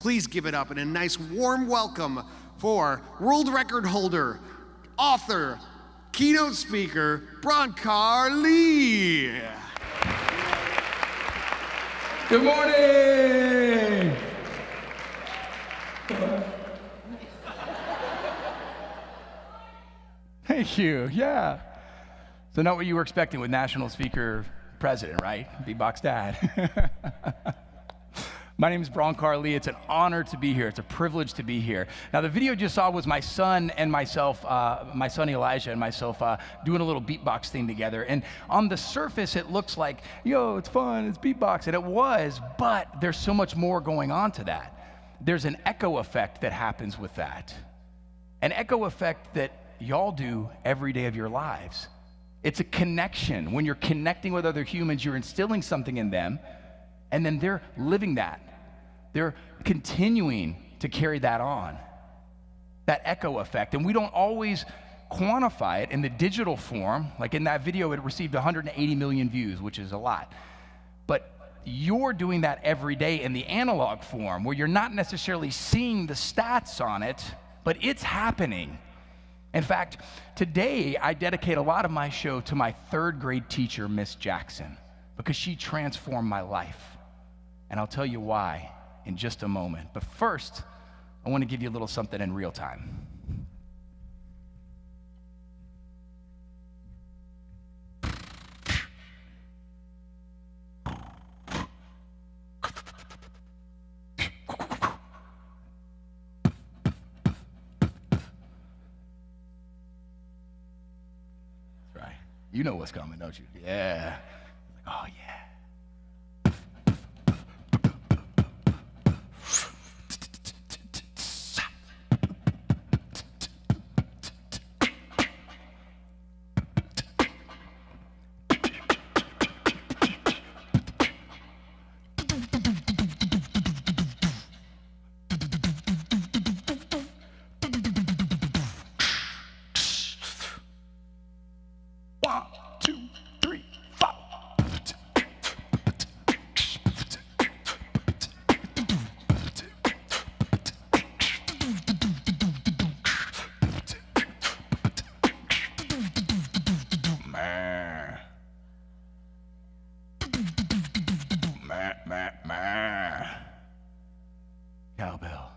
Please give it up and a nice warm welcome for world record holder, author, keynote speaker, Bronkar Lee. Good morning. Thank you, yeah. So not what you were expecting with National Speaker President, right? Beatbox Dad. My name is Bronkar Lee. It's an honor to be here. It's a privilege to be here. Now, the video you just saw was my son and myself, my son Elijah and myself doing a little beatbox thing together. And on the surface, it looks like, yo, it's fun, it's beatbox. And it was, but there's so much more going on to that. There's an echo effect that happens with that. An echo effect that y'all do every day of your lives. It's a connection. When you're connecting with other humans, you're instilling something in them, and then they're living that. They're continuing to carry that on, that echo effect. And we don't always quantify it in the digital form. Like in that video, it received 180 million views, which is a lot. But you're doing that every day in the analog form, where you're not necessarily seeing the stats on it, but it's happening. In fact, today I dedicate a lot of my show to my third grade teacher, Miss Jackson, because she transformed my life. And I'll tell you why in just a moment. But first, I want to give you a little something in real time. That's right. You know what's coming, don't you? Yeah. Oh, yeah. Cowbell.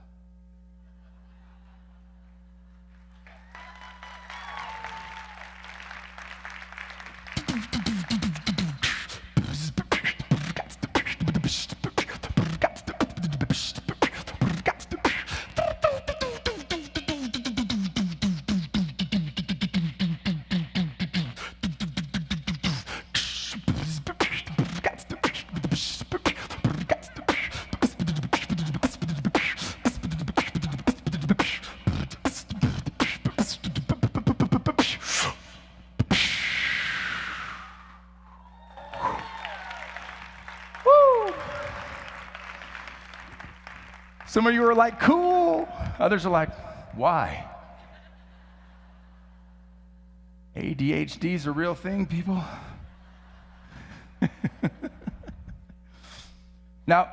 Some of you are like, cool. Others are like, why? ADHD is a real thing, people. Now,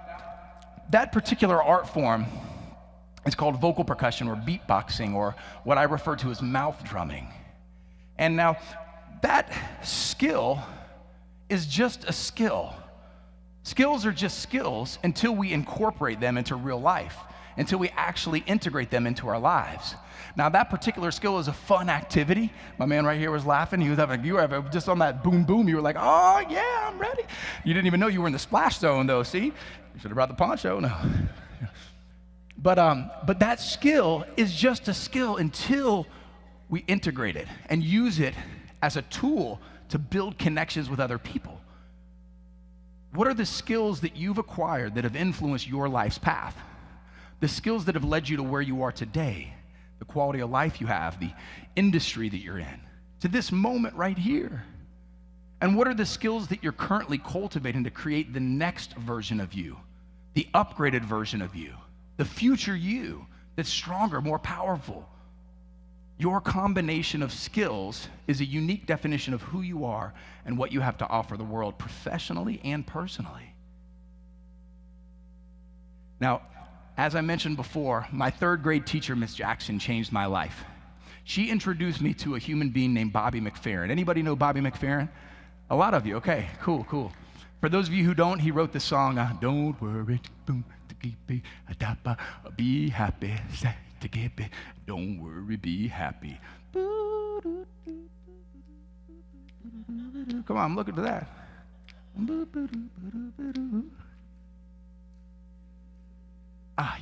that particular art form is called vocal percussion or beatboxing, or what I refer to as mouth drumming. And now, that skill is just a skill. Skills are just skills until we incorporate them into real life, until we actually integrate them into our lives. Now, that particular skill is a fun activity. My man right here was laughing. He was having, you were just on that boom boom. You were like, oh yeah, I'm ready. You didn't even know you were in the splash zone though, see? You should have brought the poncho, no. But that skill is just a skill until we integrate it and use it as a tool to build connections with other people. What are the skills that you've acquired that have influenced your life's path? The skills that have led you to where you are today, the quality of life you have, the industry that you're in, to this moment right here. And what are the skills that you're currently cultivating to create the next version of you, the upgraded version of you, the future you that's stronger, more powerful? Your combination of skills is a unique definition of who you are and what you have to offer the world professionally and personally. Now, as I mentioned before, my third grade teacher, Miss Jackson, changed my life. She introduced me to a human being named Bobby McFerrin. Anybody know Bobby McFerrin? A lot of you. Okay, cool. For those of you who don't, he wrote this song, Don't worry, boom, be happy, don't worry, be happy. Come on, look at that.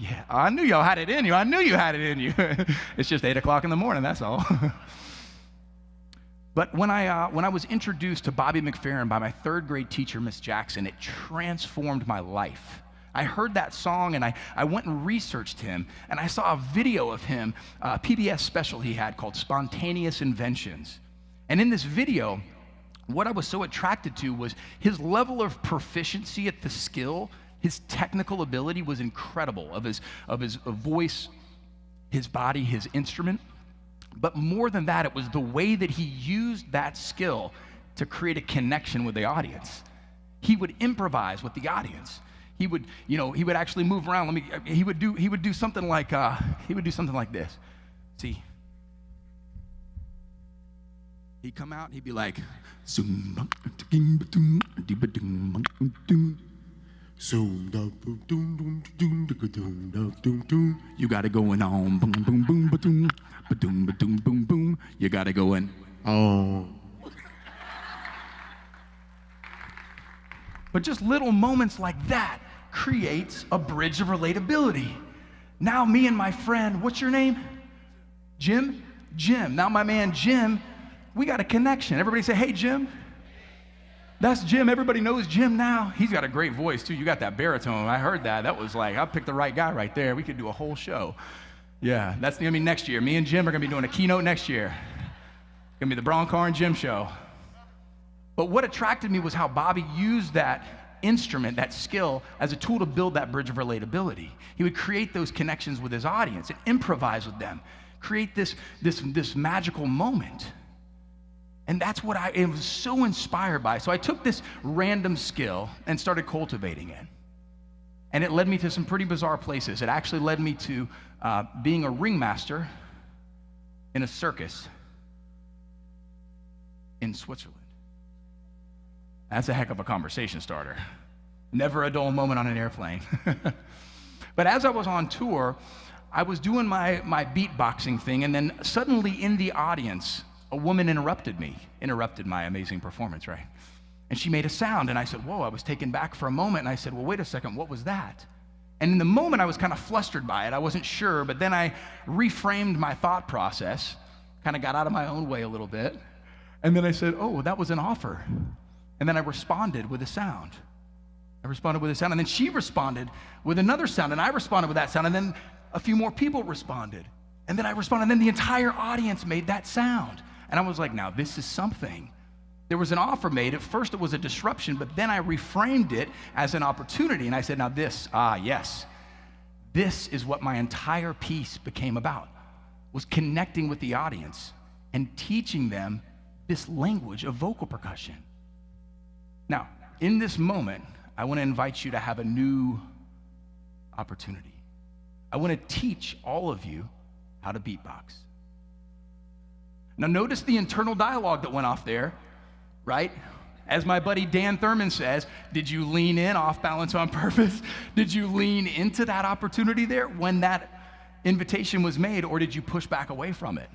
Yeah, I knew y'all had it in you. I knew you had it in you. It's just 8 o'clock in the morning, that's all. But when I was introduced to Bobby McFerrin by my third grade teacher, Miss Jackson, it transformed my life. I heard that song and I went and researched him, and I saw a video of him, a PBS special he had called Spontaneous Inventions. And in this video, what I was so attracted to was his level of proficiency at the skill. His technical ability was incredible, of his voice, his body, his instrument. But more than that, it was the way that he used that skill to create a connection with the audience. He would improvise with the audience. He would actually move around. He would do something like this. See, he'd come out and he'd be like, you got it going on, boom, boom, boom, ba-doom, ba-doom, ba-doom, boom, boom. You got it going, oh. But just little moments like that creates a bridge of relatability. Now me and my friend, what's your name? Jim? Jim. Now my man Jim, we got a connection. Everybody say, hey, Jim. That's Jim. Everybody knows Jim now. He's got a great voice, too. You got that baritone. I heard that. That was like, I picked the right guy right there. We could do a whole show. Yeah, that's going to be next year. Me and Jim are going to be doing a keynote next year. It's going to be the Bronkar and Jim show. But what attracted me was how Bobby used that instrument, that skill, as a tool to build that bridge of relatability. He would create those connections with his audience and improvise with them, create this magical moment. And that's what I was so inspired by. So I took this random skill and started cultivating it. And it led me to some pretty bizarre places. It actually led me to being a ringmaster in a circus in Switzerland. That's a heck of a conversation starter. Never a dull moment on an airplane. But as I was on tour, I was doing my beatboxing thing, and then suddenly in the audience, a woman interrupted my amazing performance, right? And she made a sound, and I said, whoa, I was taken back for a moment, and I said, well, wait a second, what was that? And in the moment, I was kind of flustered by it. I wasn't sure, but then I reframed my thought process, kind of got out of my own way a little bit, and then I said, oh, that was an offer. And then I responded with a sound. And then she responded with another sound, and I responded with that sound, and then a few more people responded. And then I responded, and then the entire audience made that sound. And I was like, now this is something. There was an offer made. At first it was a disruption, but then I reframed it as an opportunity. And I said, now this is what my entire piece became about, was connecting with the audience and teaching them this language of vocal percussion. Now, in this moment, I want to invite you to have a new opportunity. I want to teach all of you how to beatbox. Now notice the internal dialogue that went off there, right? As my buddy Dan Thurman says, did you lean in off balance on purpose? Did you lean into that opportunity there when that invitation was made, or did you push back away from it?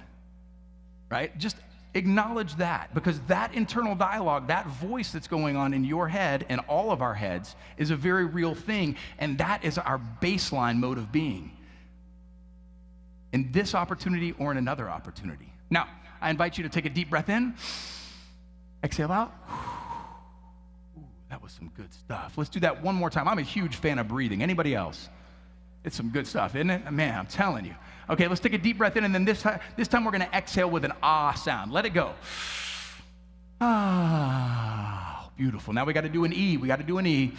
Right? Just acknowledge that, because that internal dialogue, that voice that's going on in your head and all of our heads is a very real thing, and that is our baseline mode of being. In this opportunity or in another opportunity. Now, I invite you to take a deep breath in, exhale out. Ooh, that was some good stuff. Let's do that one more time. I'm a huge fan of breathing. Anybody else? It's some good stuff, isn't it? Man, I'm telling you. Okay, let's take a deep breath in, and then this time we're going to exhale with an ah sound. Let it go. Ah, beautiful. Now we got to do an E. We got to do an E.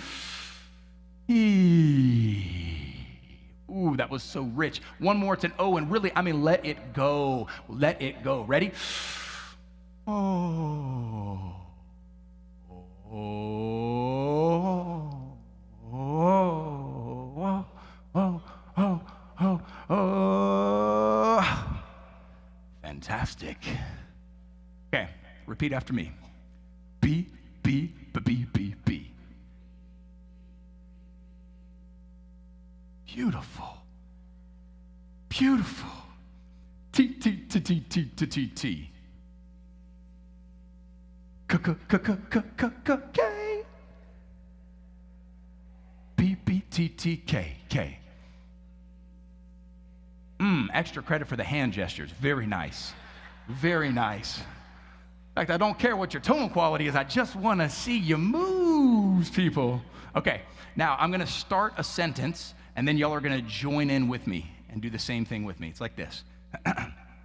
E. Ooh, that was so rich. One more, it's an O, and really, let it go. Let it go. Ready? Oh. Oh. Oh. Oh. repeat after me. B, B, B, B, B, B. Beautiful. Beautiful. T, T, T, T, T, T, T, T. K, K, K, K, K, K, K, K. B, B, T, T, K, K. Extra credit for the hand gestures. Very nice. Very nice. In fact, I don't care what your tone quality is. I just want to see you move, people. Okay, now I'm going to start a sentence, and then y'all are going to join in with me and do the same thing with me. It's like this.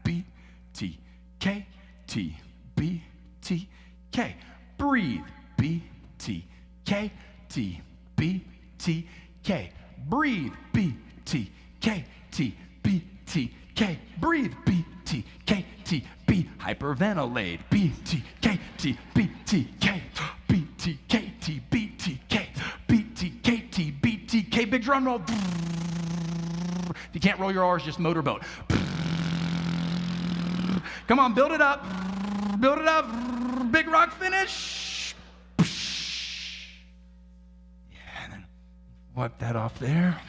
B, T, K, T, B, T, K. Breathe. B, T, K, T, B, T, K. Breathe. B, T, K, T, B, T, K. Breathe. B, T, K, T, B. Hyperventilate. B, T, K, T, B, T, K. B, T, K, T, B, T, K. B, T, K, T, B, T, K. Big drum roll. If you can't roll your R's, just motorboat. Come on, build it up. Build it up. Big rock finish. Yeah, and then wipe that off there.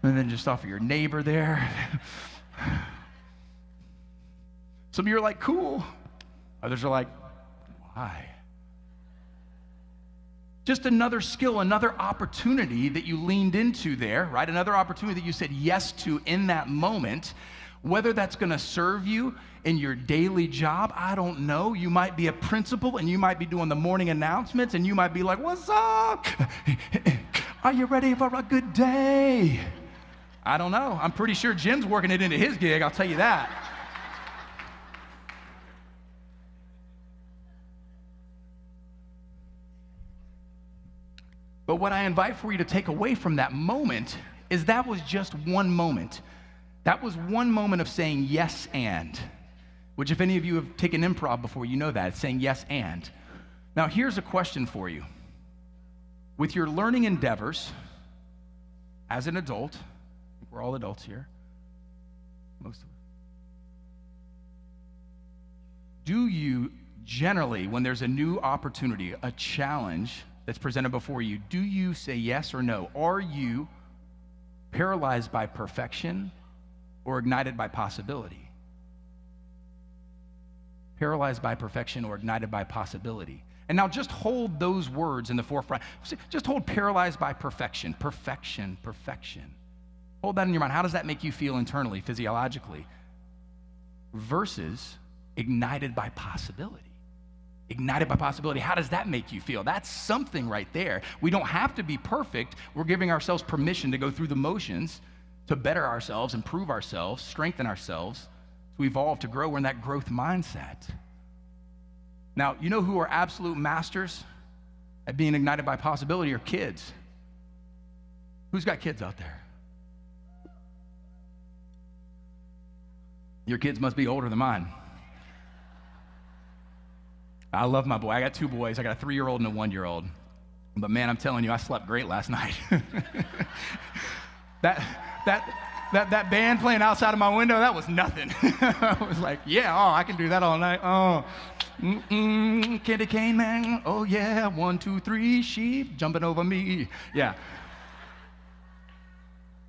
And then just off of your neighbor there. Some of you are like, cool. Others are like, why? Just another skill, another opportunity that you leaned into there, right? Another opportunity that you said yes to in that moment. Whether that's going to serve you in your daily job, I don't know. You might be a principal and you might be doing the morning announcements and you might be like, what's up? Are you ready for a good day? I don't know. I'm pretty sure Jim's working it into his gig, I'll tell you that. But what I invite for you to take away from that moment is that was just one moment. That was one moment of saying yes and, which if any of you have taken improv before, you know that. It's saying yes and. Now here's a question for you. With your learning endeavors as an adult, I think we're all adults here, most of us. Do you generally, when there's a new opportunity, a challenge that's presented before you, do you say yes or no? Are you paralyzed by perfection or ignited by possibility? Paralyzed by perfection or ignited by possibility. And now just hold those words in the forefront. Just hold paralyzed by perfection. Perfection, perfection. Hold that in your mind. How does that make you feel internally, physiologically? Versus ignited by possibility. Ignited by possibility. How does that make you feel? That's something right there. We don't have to be perfect. We're giving ourselves permission to go through the motions to better ourselves, improve ourselves, strengthen ourselves, to evolve, to grow. We're in that growth mindset. Now, you know who are absolute masters at being ignited by possibility are kids. Who's got kids out there? Your kids must be older than mine. I love my boy. I got two boys. I got a 3-year-old and a 1-year-old. But man, I'm telling you, I slept great last night. That band playing outside of my window, that was nothing. I was like, yeah, oh, I can do that all night. Oh, candy cane man. Oh yeah, 1, 2, 3, sheep jumping over me. Yeah.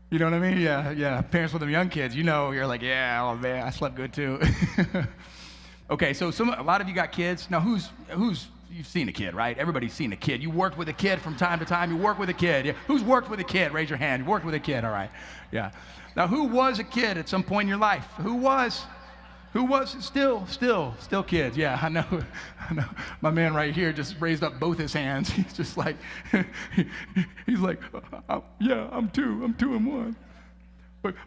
You know what I mean? Yeah. Parents with them young kids, you know, you're like, yeah, oh man, I slept good too. Okay, so a lot of you got kids. Now, who's you've seen a kid, right? Everybody's seen a kid. You worked with a kid from time to time. You work with a kid. Yeah. Who's worked with a kid? Raise your hand. You worked with a kid, all right. Yeah. Now, who was a kid at some point in your life? Who was? Still kids. Yeah, I know. My man right here just raised up both his hands. He's just like, he's like, yeah, I'm 2 and 1.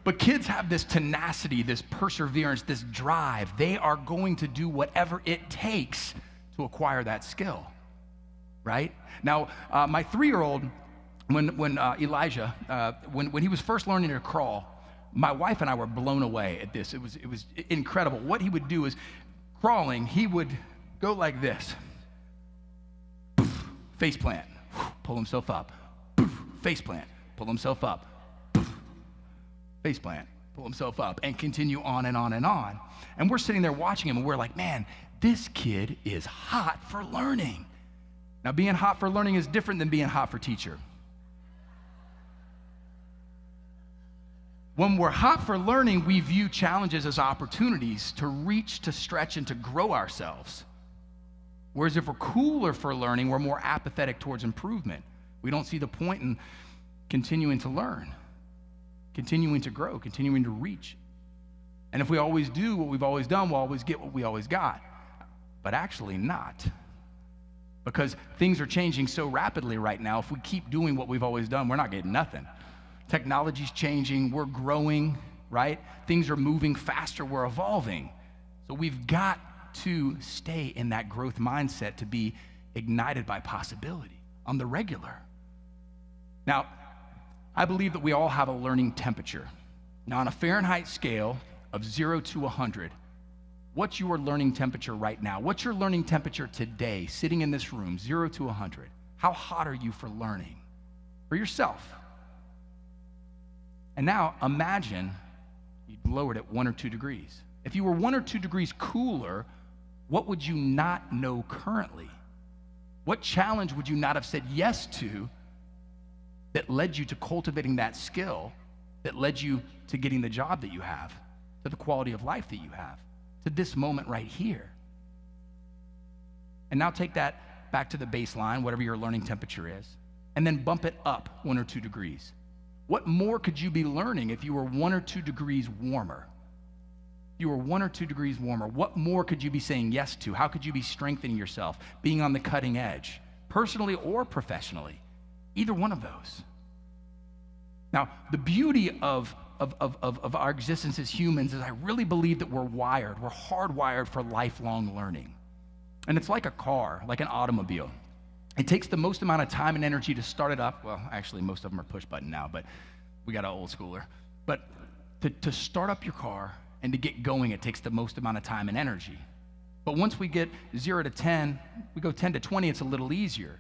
But kids have this tenacity, this perseverance, this drive. They are going to do whatever it takes to acquire that skill, right? Now, my 3-year-old, when Elijah, when he was first learning to crawl, my wife and I were blown away at this. It was incredible. What he would do is, crawling, he would go like this. Face plant, pull himself up. Face plant, pull himself up. Face plant, pull himself up, and continue on and on and on. And we're sitting there watching him, and we're like, man, this kid is hot for learning. Now, being hot for learning is different than being hot for teacher. When we're hot for learning, we view challenges as opportunities to reach, to stretch, and to grow ourselves. Whereas if we're cooler for learning, we're more apathetic towards improvement. We don't see the point in continuing to learn, continuing to grow, continuing to reach. And if we always do what we've always done, we'll always get what we always got. But actually not. Because things are changing so rapidly right now, if we keep doing what we've always done, we're not getting nothing. Technology's changing, we're growing, right? Things are moving faster, we're evolving. So we've got to stay in that growth mindset to be ignited by possibility on the regular. Now, I believe that we all have a learning temperature. Now, on a Fahrenheit scale of 0 to 100, what's your learning temperature right now? What's your learning temperature today, sitting in this room, 0 to 100? How hot are you for learning? For yourself. And now, imagine you lowered it 1 or 2 degrees. If you were 1 or 2 degrees cooler, what would you not know currently? What challenge would you not have said yes to that led you to cultivating that skill, that led you to getting the job that you have, to the quality of life that you have, to this moment right here? And now take that back to the baseline, whatever your learning temperature is, and then bump it up 1 or 2 degrees. What more could you be learning if you were 1 or 2 degrees warmer? If you were 1 or 2 degrees warmer, what more could you be saying yes to? How could you be strengthening yourself, being on the cutting edge, personally or professionally? Either one of those. Now, the beauty of our existence as humans is I really believe that we're hardwired for lifelong learning. And it's like a car, like an automobile. It takes the most amount of time and energy to start it up. Well, actually, most of them are push button now, but we got an old schooler. But to start up your car and to get going, it takes the most amount of time and energy. But once we get 0 to 10, we go 10 to 20, it's a little easier.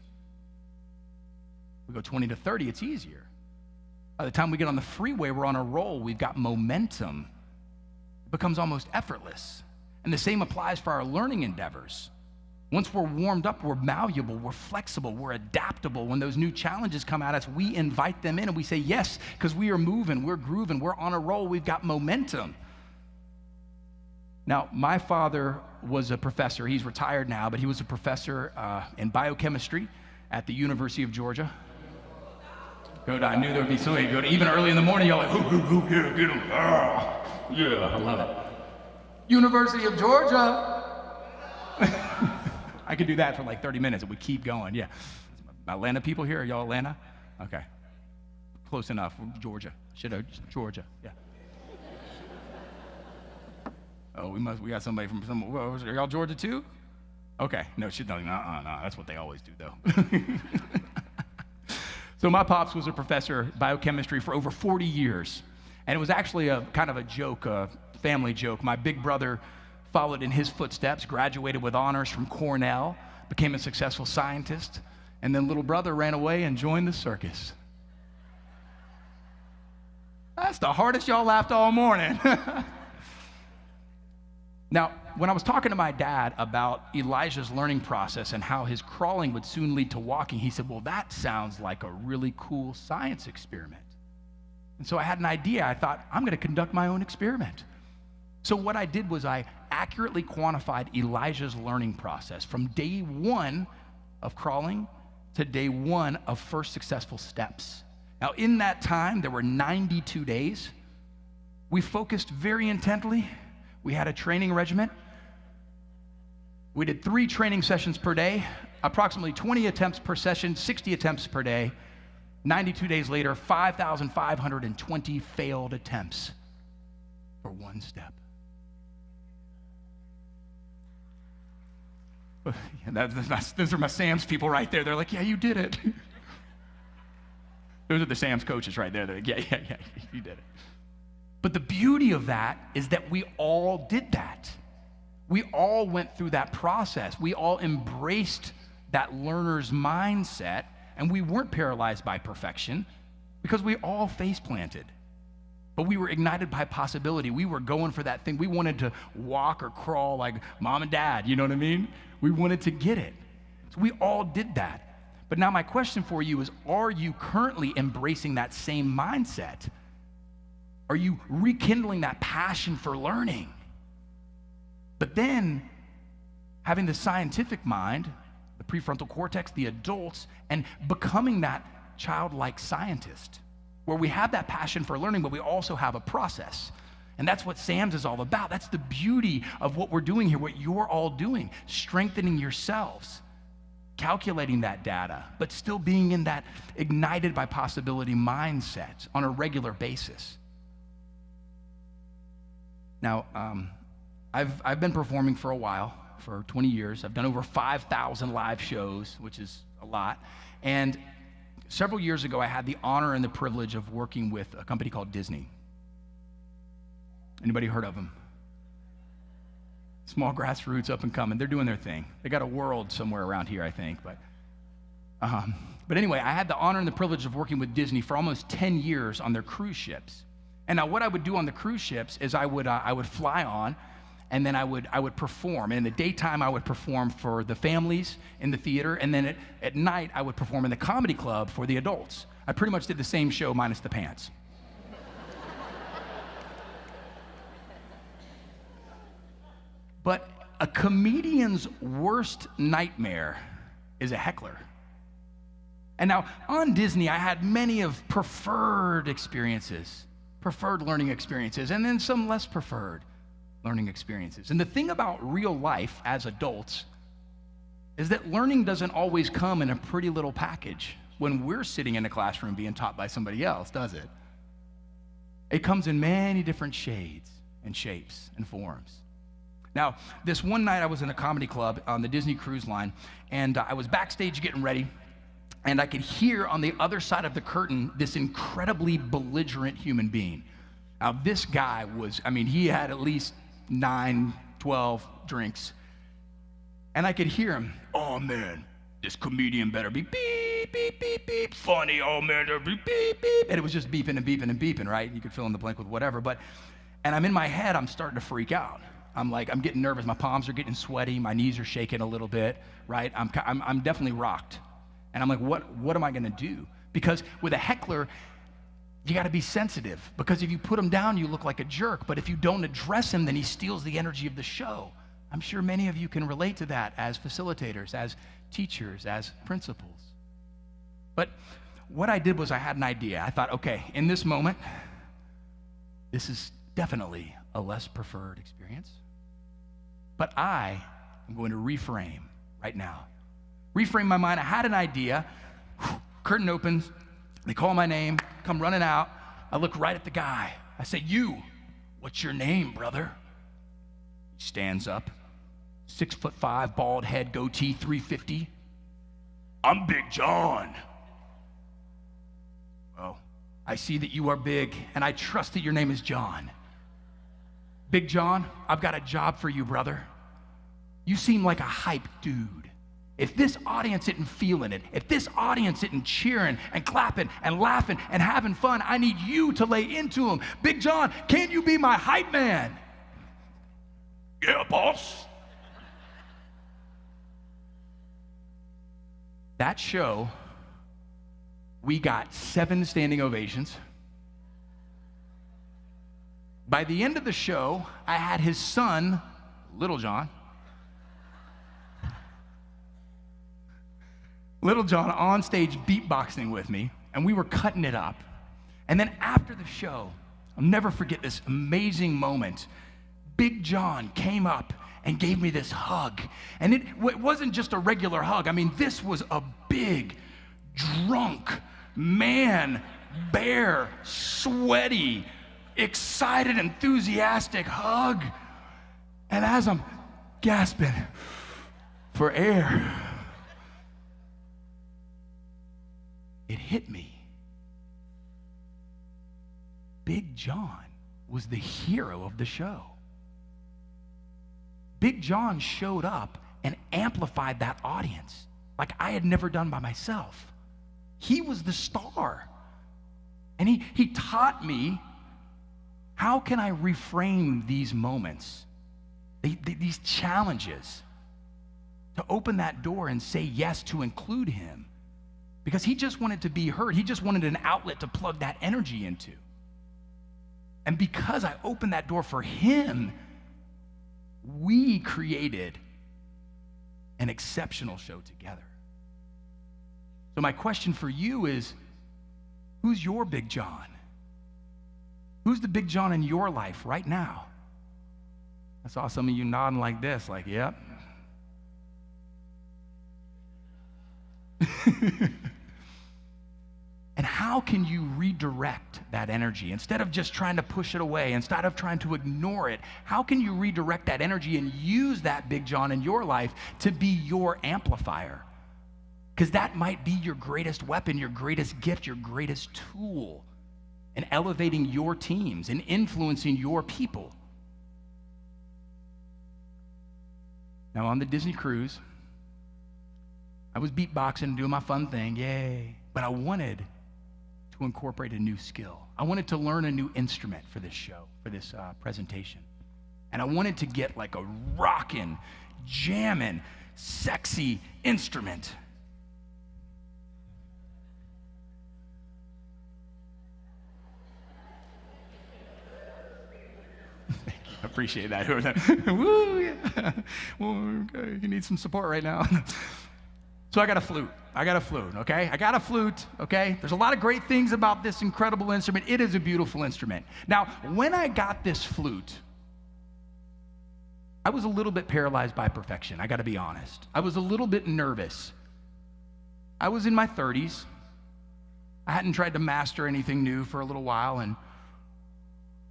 We go 20 to 30, it's easier. By the time we get on the freeway, we're on a roll. We've got momentum. It becomes almost effortless. And the same applies for our learning endeavors. Once we're warmed up, we're malleable, we're flexible, we're adaptable. When those new challenges come at us, we invite them in and we say yes, because we are moving, we're grooving, we're on a roll, we've got momentum. Now, my father was a professor. He's retired now, but he was a professor in biochemistry at the University of Georgia. Good, I knew there would be somebody good. Even early in the morning, y'all like, yeah, get him. Yeah, I love it. University of Georgia. I could do that for like 30 minutes and we keep going, yeah. Atlanta people here, are y'all Atlanta? Okay, close enough, Georgia, Georgia, yeah. Oh, we got somebody from are y'all Georgia too? Okay, no, no, that's what they always do though. So my pops was a professor of biochemistry for over 40 years. And it was actually a kind of a joke, a family joke. My big brother followed in his footsteps, graduated with honors from Cornell, became a successful scientist, and then little brother ran away and joined the circus. That's the hardest y'all laughed all morning. Now, when I was talking to my dad about Elijah's learning process and how his crawling would soon lead to walking, he said, well, that sounds like a really cool science experiment. And so I had an idea. I thought, I'm going to conduct my own experiment. So what I did was I accurately quantified Elijah's learning process from day 1 of crawling to day 1 of first successful steps. Now, in that time, there were 92 days. We focused very intently. We had a training regimen. We did 3 training sessions per day, approximately 20 attempts per session, 60 attempts per day. 92 days later, 5,520 failed attempts for 1 step. Those are my Sam's people right there. They're like, yeah, you did it. Those are the Sam's coaches right there. They're like, yeah, you did it. But the beauty of that is that we all did that. We all went through that process. We all embraced that learner's mindset, and we weren't paralyzed by perfection because we all face planted. but we were ignited by possibility. We were going for that thing. We wanted to walk or crawl like mom and dad, you know what I mean? We wanted to get it. So we all did that. But now my question for you is, are you currently embracing that same mindset? Are you rekindling that passion for learning? But then having the scientific mind, the prefrontal cortex, the adults, and becoming that childlike scientist, where we have that passion for learning, but we also have a process. And that's what SAMS is all about. That's the beauty of what we're doing here, what you're all doing, strengthening yourselves, calculating that data, but still being in that ignited by possibility mindset on a regular basis. Now, I've been performing for a while, for 20 years. I've done over 5,000 live shows, which is a lot. And several years ago, I had the honor and the privilege of working with a company called Disney. Anybody heard of them? Small grassroots, up and coming. They're doing their thing. They got a world somewhere around here, I think. But anyway, I had the honor and the privilege of working with Disney for almost 10 years on their cruise ships. And now what I would do on the cruise ships is I would fly on, and then I would perform. And in the daytime, I would perform for the families in the theater, and then at night, I would perform in the comedy club for the adults. I pretty much did the same show minus the pants. But a comedian's worst nightmare is a heckler. And now on Disney, I had many of preferred learning experiences, and then some less preferred learning experiences. And the thing about real life as adults is that learning doesn't always come in a pretty little package when we're sitting in a classroom being taught by somebody else, does it? It comes in many different shades and shapes and forms. Now, this one night I was in a comedy club on the Disney Cruise Line, and I was backstage getting ready, and I could hear on the other side of the curtain this incredibly belligerent human being. Now, this guy he had at least 9, 12 drinks, and I could hear him, "Oh man, this comedian better be beep, beep, beep, beep, funny, oh man, beep, beep, beep," and it was just beeping and beeping and beeping, right? You could fill in the blank with whatever, and I'm in my head, I'm starting to freak out. I'm getting nervous. My palms are getting sweaty. My knees are shaking a little bit, right? I'm definitely rocked. And I'm like, what am I gonna do? Because with a heckler, you gotta be sensitive, because if you put him down, you look like a jerk. But if you don't address him, then he steals the energy of the show. I'm sure many of you can relate to that as facilitators, as teachers, as principals. But what I did was I had an idea. I thought, okay, in this moment, this is definitely a less preferred experience. But I am going to reframe right now. Reframe my mind. I had an idea. Curtain opens. They call my name, come running out. I look right at the guy. I say, "You, what's your name, brother?" He stands up. 6'5", bald head, goatee, 350. "I'm Big John." "Well, I see that you are big, and I trust that your name is John. Big John, I've got a job for you, brother. You seem like a hype dude. If this audience isn't feeling it, if this audience isn't cheering and clapping and laughing and having fun, I need you to lay into them. Big John, can you be my hype man?" "Yeah, boss." That show, we got 7 standing ovations. By the end of the show, I had his son, Little John, on stage beatboxing with me, and we were cutting it up. And then after the show, I'll never forget this amazing moment. Big John came up and gave me this hug. And it wasn't just a regular hug. I mean, this was a big, drunk, man, bear, sweaty, excited, enthusiastic hug. And as I'm gasping for air, it hit me. Big John was the hero of the show. Big John showed up and amplified that audience like I had never done by myself. He was the star. And he taught me How can I reframe these moments, these challenges, to open that door and say yes to include him? Because he just wanted to be heard. He just wanted an outlet to plug that energy into. And because I opened that door for him, we created an exceptional show together. So my question for you is, who's your Big John? Who's the Big John in your life right now? I saw some of you nodding like this, like, yep. And how can you redirect that energy? Instead of just trying to push it away, instead of trying to ignore it, how can you redirect that energy and use that Big John in your life to be your amplifier? Because that might be your greatest weapon, your greatest gift, your greatest tool in elevating your teams and influencing your people. Now, on the Disney cruise, I was beatboxing and doing my fun thing, yay. But I wanted to incorporate a new skill. I wanted to learn a new instrument for this show, for this presentation. And I wanted to get like a rockin', jammin', sexy instrument. Thank you. I appreciate that. Woo, yeah. Well, okay. You need some support right now. So I got a flute, okay? I got a flute, okay? There's a lot of great things about this incredible instrument. It is a beautiful instrument. Now, when I got this flute, I was a little bit paralyzed by perfection, I gotta be honest. I was a little bit nervous. I was in my 30s. I hadn't tried to master anything new for a little while, and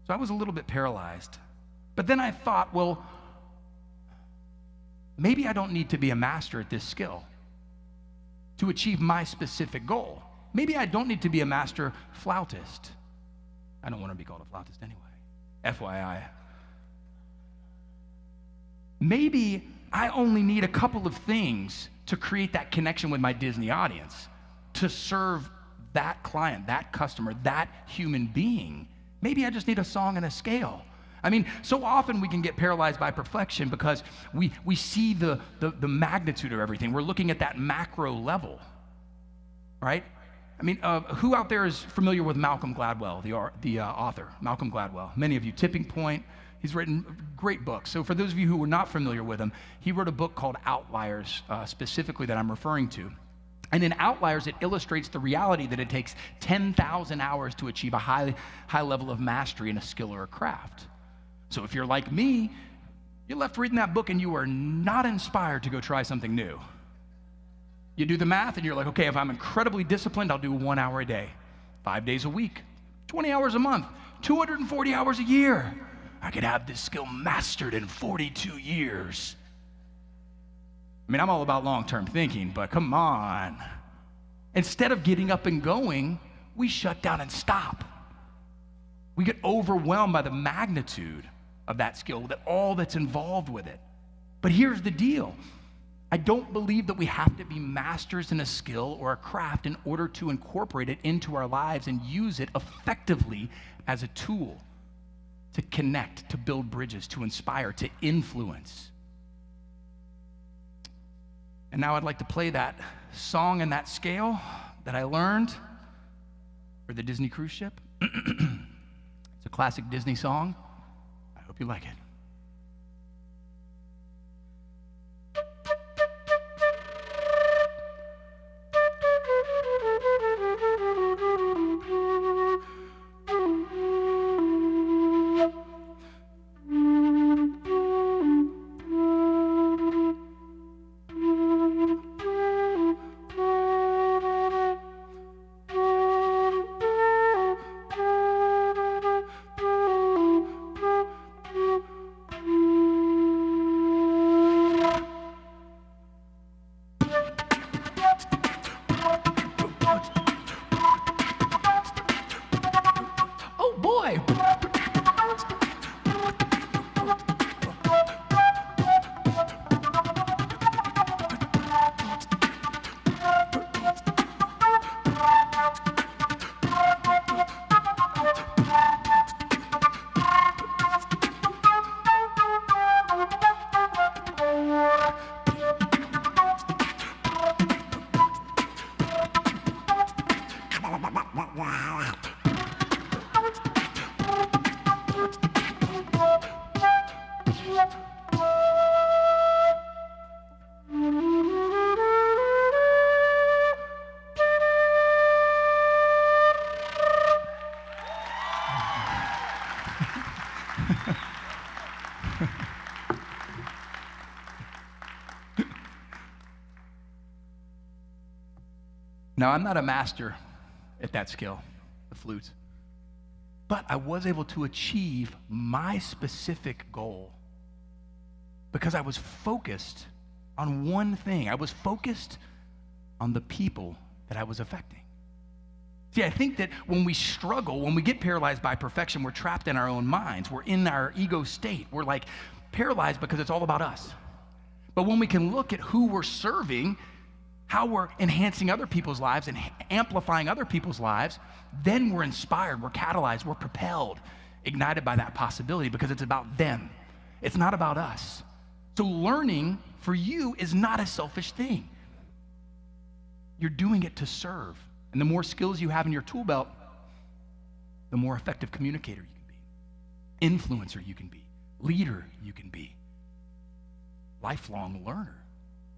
so I was a little bit paralyzed. But then I thought, well, maybe I don't need to be a master at this skill to achieve my specific goal. Maybe I don't need to be a master flautist. I don't want to be called a flautist anyway, FYI. Maybe I only need a couple of things to create that connection with my Disney audience, to serve that client, that customer, that human being. Maybe I just need a song and a scale. I mean, so often we can get paralyzed by perfection because we see the magnitude of everything. We're looking at that macro level, right? I mean, who out there is familiar with Malcolm Gladwell, the author, Malcolm Gladwell? Many of you. Tipping Point. He's written great books. So for those of you who are not familiar with him, he wrote a book called Outliers, specifically that I'm referring to. And in Outliers, it illustrates the reality that it takes 10,000 hours to achieve a high level of mastery in a skill or a craft. So if you're like me, you're left reading that book and you are not inspired to go try something new. You do the math and you're like, okay, if I'm incredibly disciplined, I'll do 1 hour a day, 5 days a week, 20 hours a month, 240 hours a year. I could have this skill mastered in 42 years. I mean, I'm all about long-term thinking, but come on. Instead of getting up and going, we shut down and stop. We get overwhelmed by the magnitude of that skill, that all that's involved with it. But here's the deal. I don't believe that we have to be masters in a skill or a craft in order to incorporate it into our lives and use it effectively as a tool to connect, to build bridges, to inspire, to influence. And now I'd like to play that song and that scale that I learned for the Disney cruise ship. It's a classic Disney song. I hope you like it. Now, I'm not a master at that skill, the flute, but I was able to achieve my specific goal because I was focused on one thing. I was focused on the people that I was affecting. See, I think that when we struggle, when we get paralyzed by perfection, we're trapped in our own minds. We're in our ego state. We're like paralyzed because it's all about us. But when we can look at who we're serving, how we're enhancing other people's lives and amplifying other people's lives, then we're inspired, we're catalyzed, we're propelled, ignited by that possibility because it's about them. It's not about us. So learning for you is not a selfish thing. You're doing it to serve. And the more skills you have in your tool belt, the more effective communicator you can be, influencer you can be, leader you can be, lifelong learner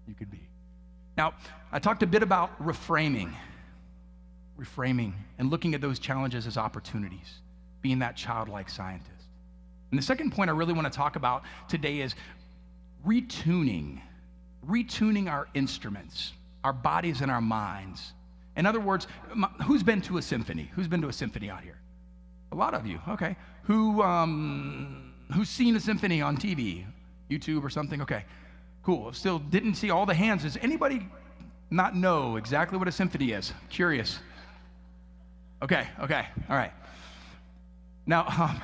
you could be. Now, I talked a bit about reframing, and looking at those challenges as opportunities, being that childlike scientist. And the second point I really want to talk about today is retuning our instruments, our bodies and our minds. In other words, who's been to a symphony? Who's been to a symphony out here? A lot of you, okay. Who's seen a symphony on TV, YouTube or something? Okay, cool. Still didn't see all the hands. Does anybody not know exactly what a symphony is? Curious. Okay, all right. Now,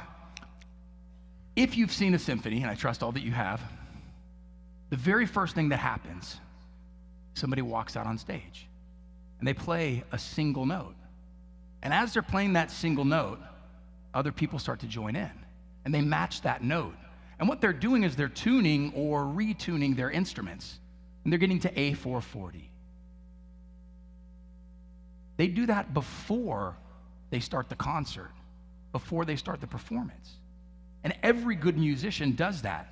if you've seen a symphony, and I trust all that you have, the very first thing that happens, somebody walks out on stage and they play a single note. And as they're playing that single note, other people start to join in and they match that note. And what they're doing is they're tuning or retuning their instruments, and they're getting to A440. They do that before they start the concert, before they start the performance. And every good musician does that.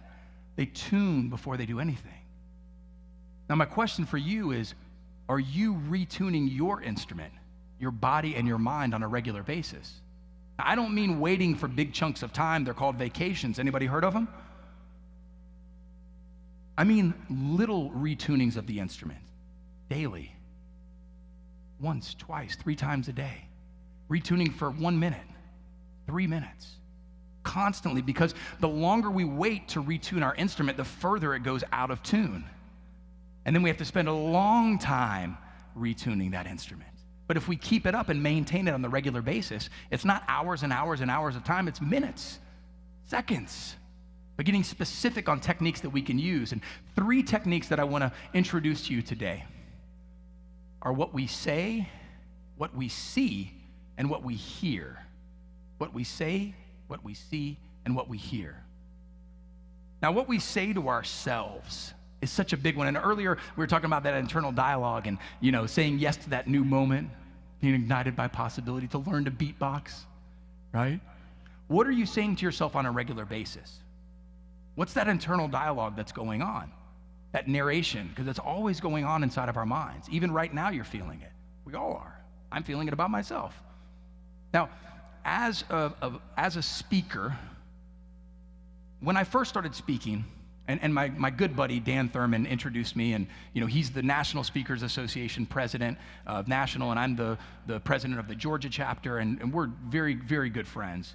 They tune before they do anything. Now, my question for you is, are you retuning your instrument, your body and your mind on a regular basis? I don't mean waiting for big chunks of time. They're called vacations. Anybody heard of them? I mean little retunings of the instrument daily. Once, twice, 3 times a day. Retuning for 1 minute, 3 minutes. Constantly, because the longer we wait to retune our instrument, the further it goes out of tune. And then we have to spend a long time retuning that instrument. But if we keep it up and maintain it on the regular basis, it's not hours and hours and hours of time, it's minutes, seconds. But getting specific on techniques that we can use. And 3 techniques that I want to introduce to you today are what we say, what we see, and what we hear. What we say, what we see, and what we hear. Now, what we say to ourselves is such a big one. And earlier, we were talking about that internal dialogue and, saying yes to that new moment, being ignited by possibility, to learn to beatbox, right? What are you saying to yourself on a regular basis? What's that internal dialogue that's going on? That narration, because it's always going on inside of our minds. Even right now, you're feeling it. We all are. I'm feeling it about myself. Now, as a speaker, when I first started speaking, and my good buddy Dan Thurman introduced me, and he's the National Speakers Association president of National, and I'm the president of the Georgia chapter, and we're very, very good friends.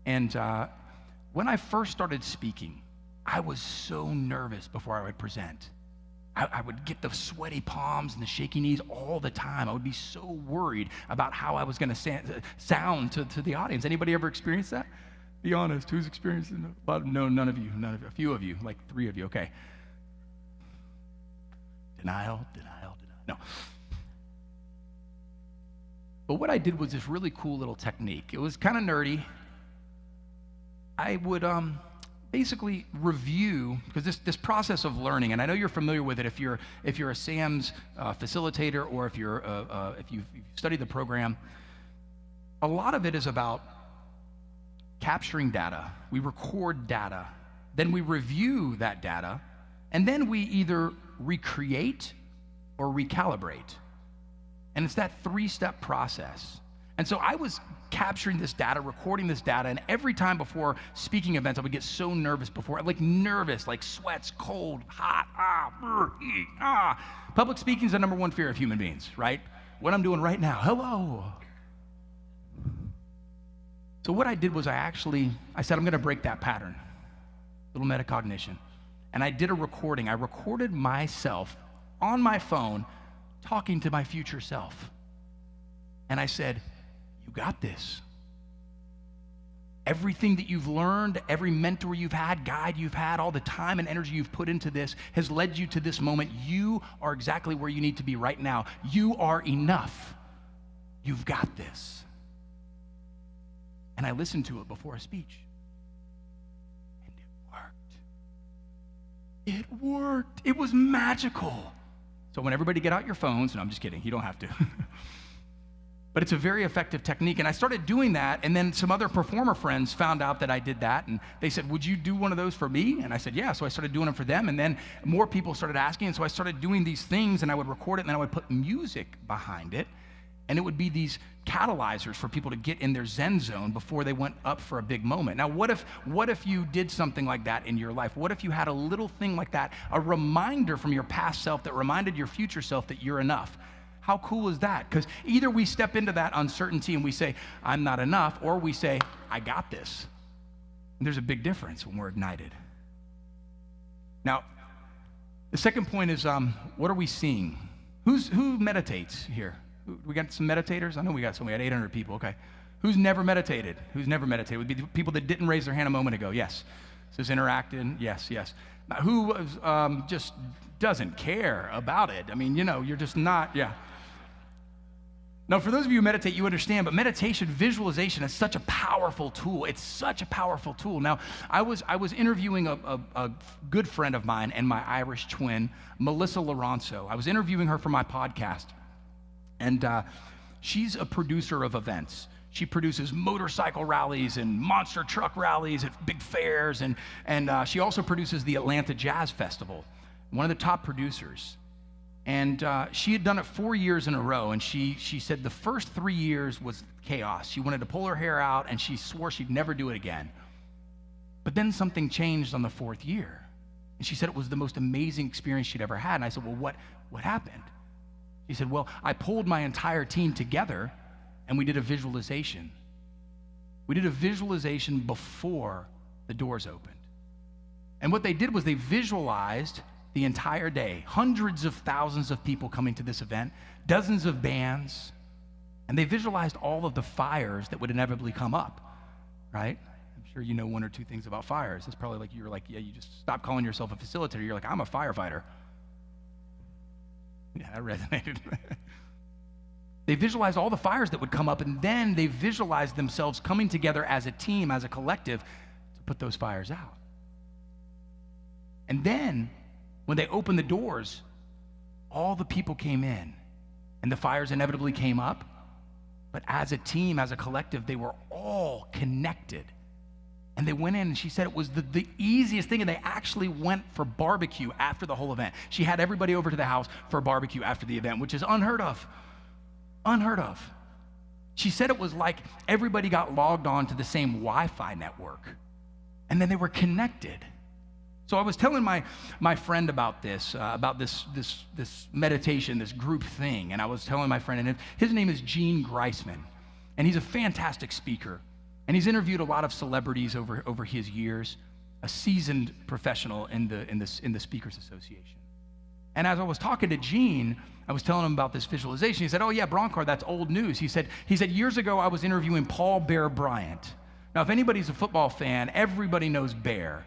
And when I first started speaking, I was so nervous before I would present. I would get the sweaty palms and the shaky knees all the time. I would be so worried about how I was going to sound to the audience. Anybody ever experienced that? Be honest. Who's experiencing it? No, none of you. A few of you, like 3 of you. Okay. Denial. No. But what I did was this really cool little technique. It was kind of nerdy. I would basically review, because this process of learning, and I know you're familiar with it if you're a SAMS facilitator, or if you've studied the program. A lot of it is about capturing data. We record data, then we review that data, and then we either recreate or recalibrate. And it's that 3-step process. And so I was capturing this data, recording this data, and every time before speaking events, I would get so nervous like sweats, cold, hot, Public speaking is the number 1 fear of human beings, right? what I'm doing right now. Hello. So what I did was I said, I'm going to break that pattern. Little metacognition. And I did a recording. I recorded myself on my phone talking to my future self. And I said, you got this. Everything that you've learned, every mentor you've had, guide you've had, all the time and energy you've put into this has led you to this moment. You are exactly where you need to be right now. You are enough. You've got this. And I listened to it before a speech. And it worked. It worked. It was magical. So when everybody get out your phones, no, I'm just kidding. You don't have to. But it's a very effective technique. And I started doing that, and then some other performer friends found out that I did that, and they said, would you do one of those for me? And I said, yeah. So I started doing them for them, and then more people started asking, and so I started doing these things, and I would record it, and then I would put music behind it, and it would be these catalyzers for people to get in their Zen zone before they went up for a big moment. Now, what if you did something like that in your life? What if you had a little thing like that, a reminder from your past self that reminded your future self that you're enough? How cool is that? Because either we step into that uncertainty and we say, I'm not enough, or we say, I got this. And there's a big difference when we're ignited. Now, the second point is, what are we seeing? Who meditates here? We got some meditators? I know we got 800 people, okay. Who's never meditated? Who's never meditated? Would be the people that didn't raise their hand a moment ago, yes. Says interacted, yes. Now, who just doesn't care about it? I mean, you're just not, yeah. Now, for those of you who meditate, you understand, but meditation, visualization is such a powerful tool. It's such a powerful tool. Now, I was interviewing a good friend of mine and my Irish twin, Melissa Lorenzo. I was interviewing her for my podcast, and she's a producer of events. She produces motorcycle rallies and monster truck rallies at big fairs, and she also produces the Atlanta Jazz Festival, one of the top producers. And she had done it 4 years in a row, and she said the first 3 years was chaos. She wanted to pull her hair out, and she swore she'd never do it again. But then something changed on the 4th year, and she said it was the most amazing experience she'd ever had. And I said, well, what happened? She said, well, I pulled my entire team together, and we did a visualization. We did a visualization before the doors opened. And what they did was they visualized the entire day, hundreds of thousands of people coming to this event, dozens of bands, and they visualized all of the fires that would inevitably come up, right? I'm sure you know one or two things about fires. It's probably like you're like, yeah, you just stop calling yourself a facilitator. You're like, I'm a firefighter. Yeah, that resonated. They visualized all the fires that would come up, and then they visualized themselves coming together as a team, as a collective, to put those fires out. And then, when they opened the doors, all the people came in, and the fires inevitably came up. But as a team, as a collective, they were all connected. And they went in, and she said it was the easiest thing, and they actually went for barbecue after the whole event. She had everybody over to the house for a barbecue after the event, which is unheard of. Unheard of. She said it was like everybody got logged on to the same Wi-Fi network, and then they were connected. So I was telling my friend about this meditation, this group thing, and I was telling my friend, and his name is Gene Greisman, and he's a fantastic speaker, and he's interviewed a lot of celebrities over his years, a seasoned professional in the Speakers Association. And as I was talking to Gene, I was telling him about this visualization. He said, "Oh yeah, Bronkar, that's old news." He said years ago I was interviewing Paul Bear Bryant. Now, if anybody's a football fan, everybody knows Bear.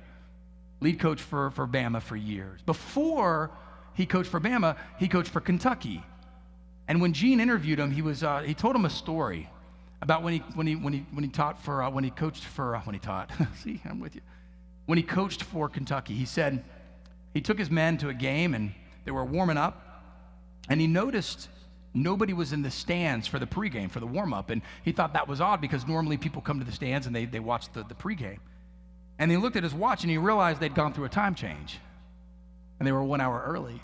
Lead coach for Bama for years. Before he coached for Bama, he coached for Kentucky. And when Gene interviewed him, he told him a story about when he coached for Kentucky. He said he took his men to a game, and they were warming up, and he noticed nobody was in the stands for the pregame, for the warm-up, and he thought that was odd because normally people come to the stands and they watch the pregame. And he looked at his watch, and he realized they'd gone through a time change, and they were 1 hour early.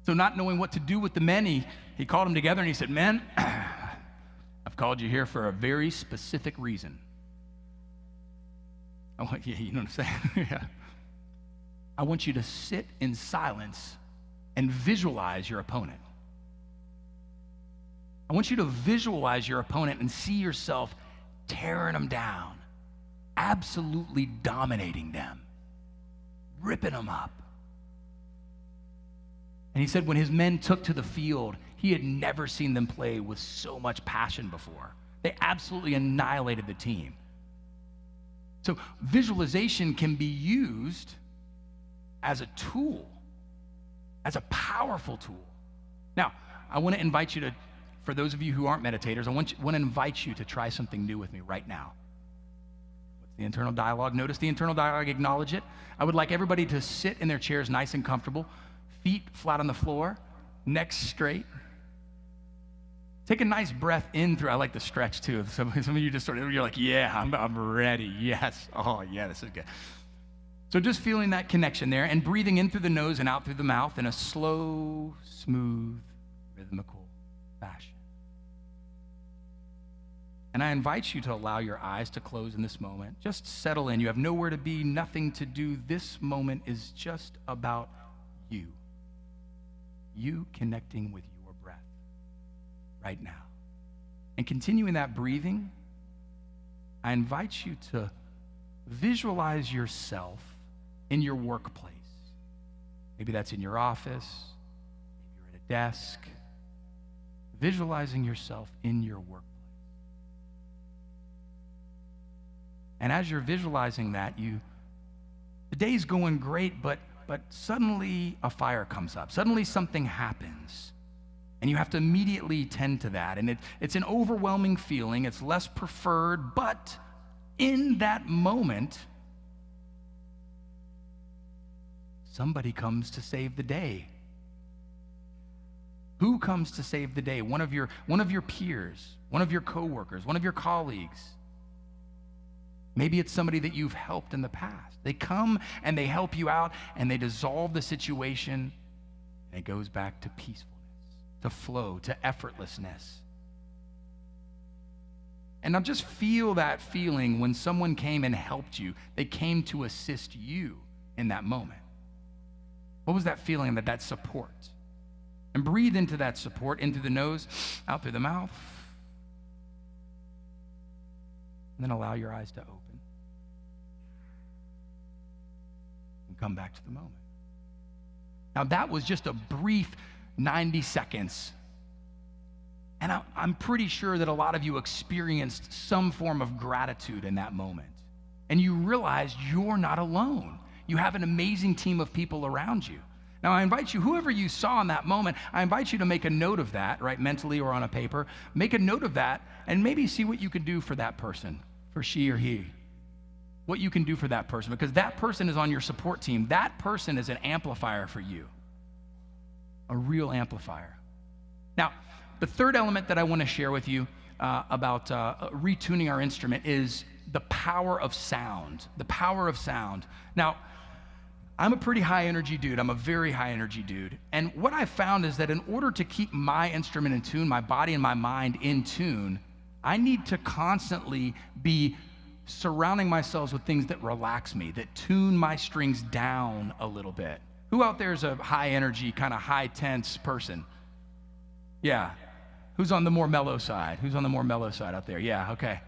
So not knowing what to do with the men, he called them together, and he said, "Men, I've called you here for a very specific reason." Yeah, you know what I'm saying? Yeah. I want you to sit in silence and visualize your opponent. I want you to visualize your opponent and see yourself tearing them down, absolutely dominating them, ripping them up. And he said when his men took to the field, he had never seen them play with so much passion before. They absolutely annihilated the team. So visualization can be used as a tool, as a powerful tool. Now, I want to invite you to, for those of you who aren't meditators, I want to invite you to try something new with me right now. What's the internal dialogue? Notice the internal dialogue, acknowledge it. I would like everybody to sit in their chairs nice and comfortable, feet flat on the floor, neck straight. Take a nice breath in through. I like the stretch too. Some of you just you're like, yeah, I'm ready. Yes. Oh, yeah, this is good. So just feeling that connection there and breathing in through the nose and out through the mouth in a slow, smooth, rhythmical fashion. And I invite you to allow your eyes to close in this moment. Just settle in. You have nowhere to be, nothing to do. This moment is just about you. You connecting with your breath right now. And continuing that breathing, I invite you to visualize yourself in your workplace. Maybe that's in your office, maybe you're at a desk. Visualizing yourself in your workplace. And as you're visualizing that, the day's going great, but suddenly a fire comes up. Suddenly something happens. And you have to immediately tend to that. And it's an overwhelming feeling. It's less preferred, but in that moment, somebody comes to save the day. Who comes to save the day? One of your peers, one of your coworkers, one of your colleagues. Maybe it's somebody that you've helped in the past. They come and they help you out and they dissolve the situation and it goes back to peacefulness, to flow, to effortlessness. And now just feel that feeling when someone came and helped you. They came to assist you in that moment. What was that feeling, that support? And breathe into that support, in through the nose, out through the mouth. And then allow your eyes to open. And come back to the moment. Now that was just a brief 90 seconds. And I'm pretty sure that a lot of you experienced some form of gratitude in that moment. And you realized you're not alone. You have an amazing team of people around you. Now, I invite you, whoever you saw in that moment, I invite you to make a note of that, right, mentally or on a paper. Make a note of that and maybe see what you can do for that person, for she or he. What you can do for that person, because that person is on your support team. That person is an amplifier for you, a real amplifier. Now, the third element that I want to share with you about retuning our instrument is the power of sound. The power of sound. Now, I'm a pretty high energy dude. I'm a very high energy dude. And what I found is that in order to keep my instrument in tune, my body and my mind in tune, I need to constantly be surrounding myself with things that relax me, that tune my strings down a little bit. Who out there is a high energy, kind of high tense person? Yeah. Who's on the more mellow side? Who's on the more mellow side out there? Yeah, okay.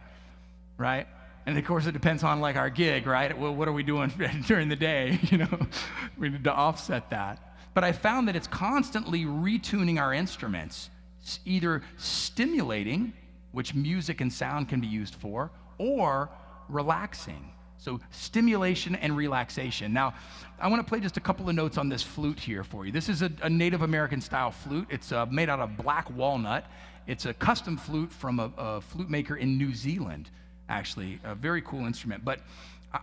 Right? And of course, it depends on like our gig, right? Well, what are we doing during the day? We need to offset that. But I found that it's constantly retuning our instruments, either stimulating, which music and sound can be used for, or relaxing. So stimulation and relaxation. Now, I want to play just a couple of notes on this flute here for you. This is a Native American style flute. It's made out of black walnut. It's a custom flute from a flute maker in New Zealand. Actually, a very cool instrument. But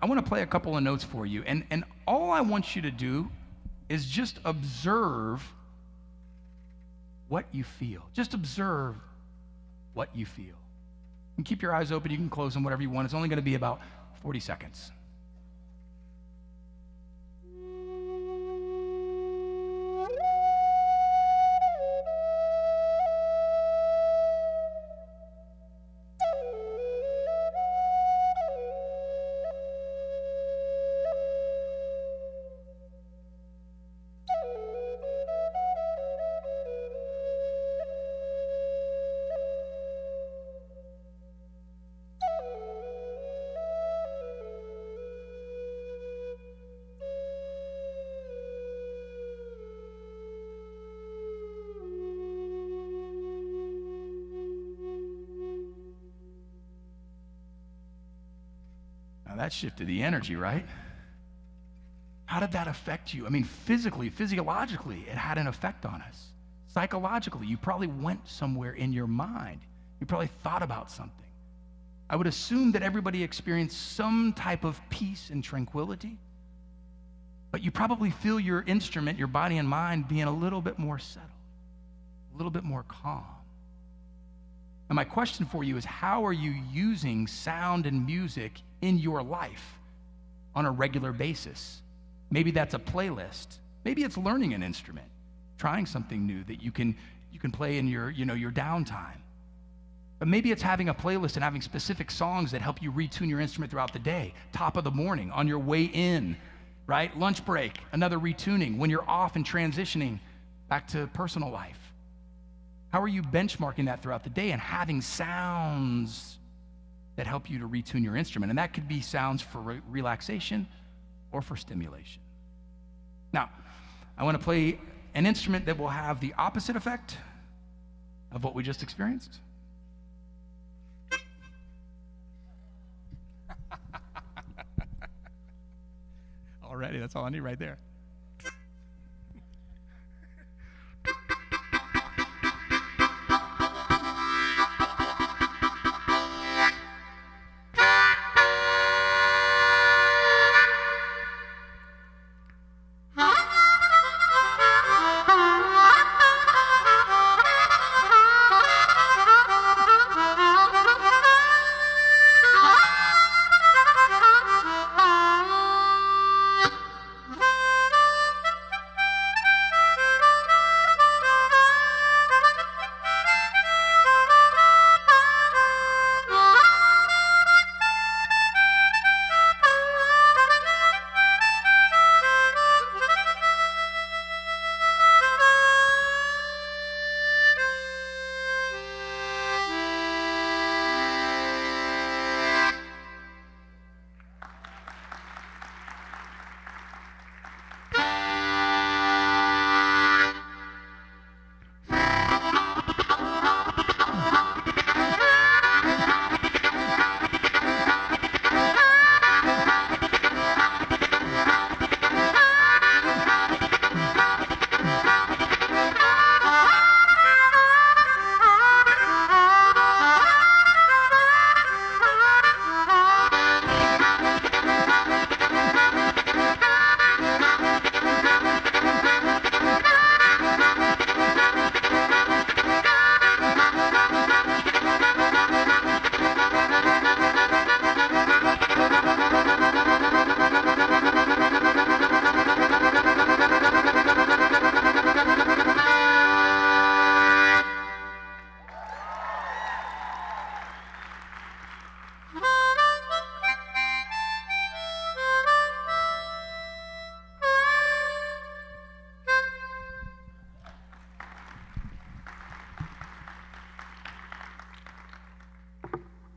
I want to play a couple of notes for you. And all I want you to do is just observe what you feel. Just observe what you feel. You can keep your eyes open. You can close them, whatever you want. It's only going to be about 40 seconds. that shifted the energy, right? How did that affect you? I mean, physically, physiologically, it had an effect on us. Psychologically, you probably went somewhere in your mind. You probably thought about something. I would assume that everybody experienced some type of peace and tranquility, but you probably feel your instrument, your body and mind, being a little bit more settled, a little bit more calm. And my question for you is, how are you using sound and music in your life on a regular basis? Maybe that's a playlist. Maybe it's learning an instrument, trying something new that you can play in your downtime. But maybe it's having a playlist and having specific songs that help you retune your instrument throughout the day. Top of the morning, on your way in, right? Lunch break, another retuning. When you're off and transitioning back to personal life. How are you benchmarking that throughout the day and having sounds that help you to retune your instrument? And that could be sounds for relaxation or for stimulation. Now, I want to play an instrument that will have the opposite effect of what we just experienced. Already, that's all I need right there.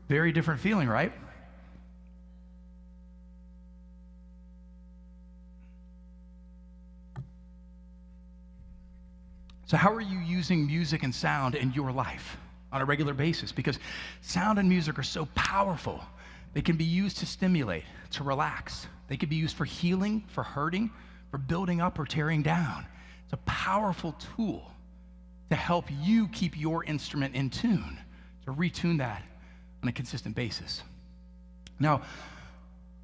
Very different feeling, right? So how are you using music and sound in your life on a regular basis? Because sound and music are so powerful. They can be used to stimulate, to relax. They can be used for healing, for hurting, for building up or tearing down. It's a powerful tool to help you keep your instrument in tune, to retune that on a consistent basis. Now,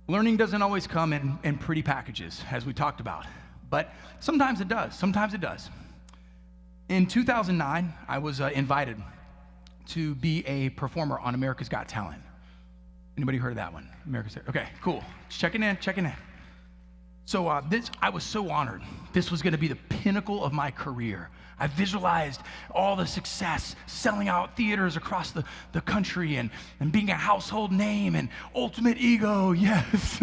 learning doesn't always come in pretty packages, as we talked about, but sometimes it does. Sometimes it does. In 2009, I was invited to be a performer on America's Got Talent. Anybody heard of that one? Okay, cool. Checking in. So I was so honored. This was going to be the pinnacle of my career. I visualized all the success, selling out theaters across the country and being a household name and ultimate ego, yes.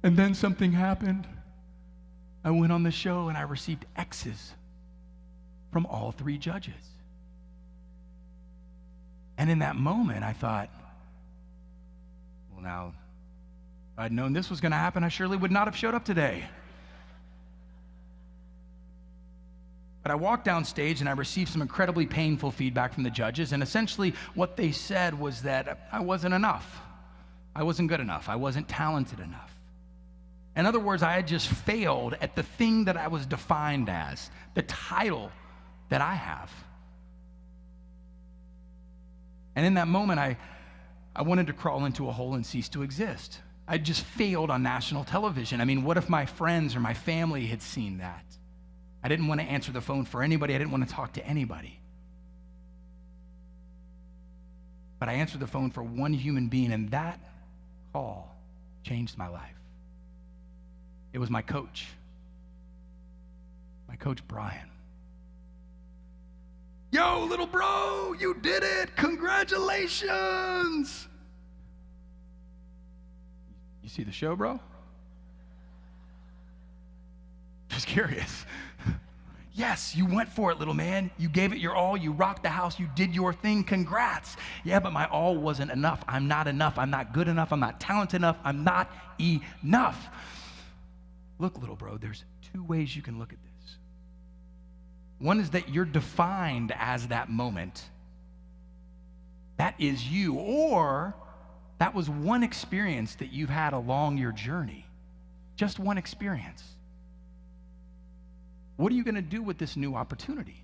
And then something happened. I went on the show and I received X's from all three judges. And in that moment, I thought, well, now, if I'd known this was going to happen, I surely would not have showed up today. But I walked downstage and I received some incredibly painful feedback from the judges, and essentially what they said was that I wasn't enough, I wasn't good enough. I wasn't talented enough. In other words, I had just failed at the thing that I was defined as, the title that I have. And in that moment, I wanted to crawl into a hole and cease to exist. I just failed on national television. I mean, what if my friends or my family had seen that? I didn't want to answer the phone for anybody. I didn't want to talk to anybody. But I answered the phone for one human being, and that call changed my life. It was my coach, Brian. Yo, little bro, you did it. Congratulations. You see the show, bro? Just curious. Yes, you went for it, little man. You gave it your all. You rocked the house. You did your thing. Congrats. Yeah, but my all wasn't enough. I'm not enough. I'm not good enough. I'm not talented enough. I'm not enough. Look, little bro, there's two ways you can look at this. One is that you're defined as that moment. That is you. Or that was one experience that you've had along your journey. Just one experience. What are you going to do with this new opportunity?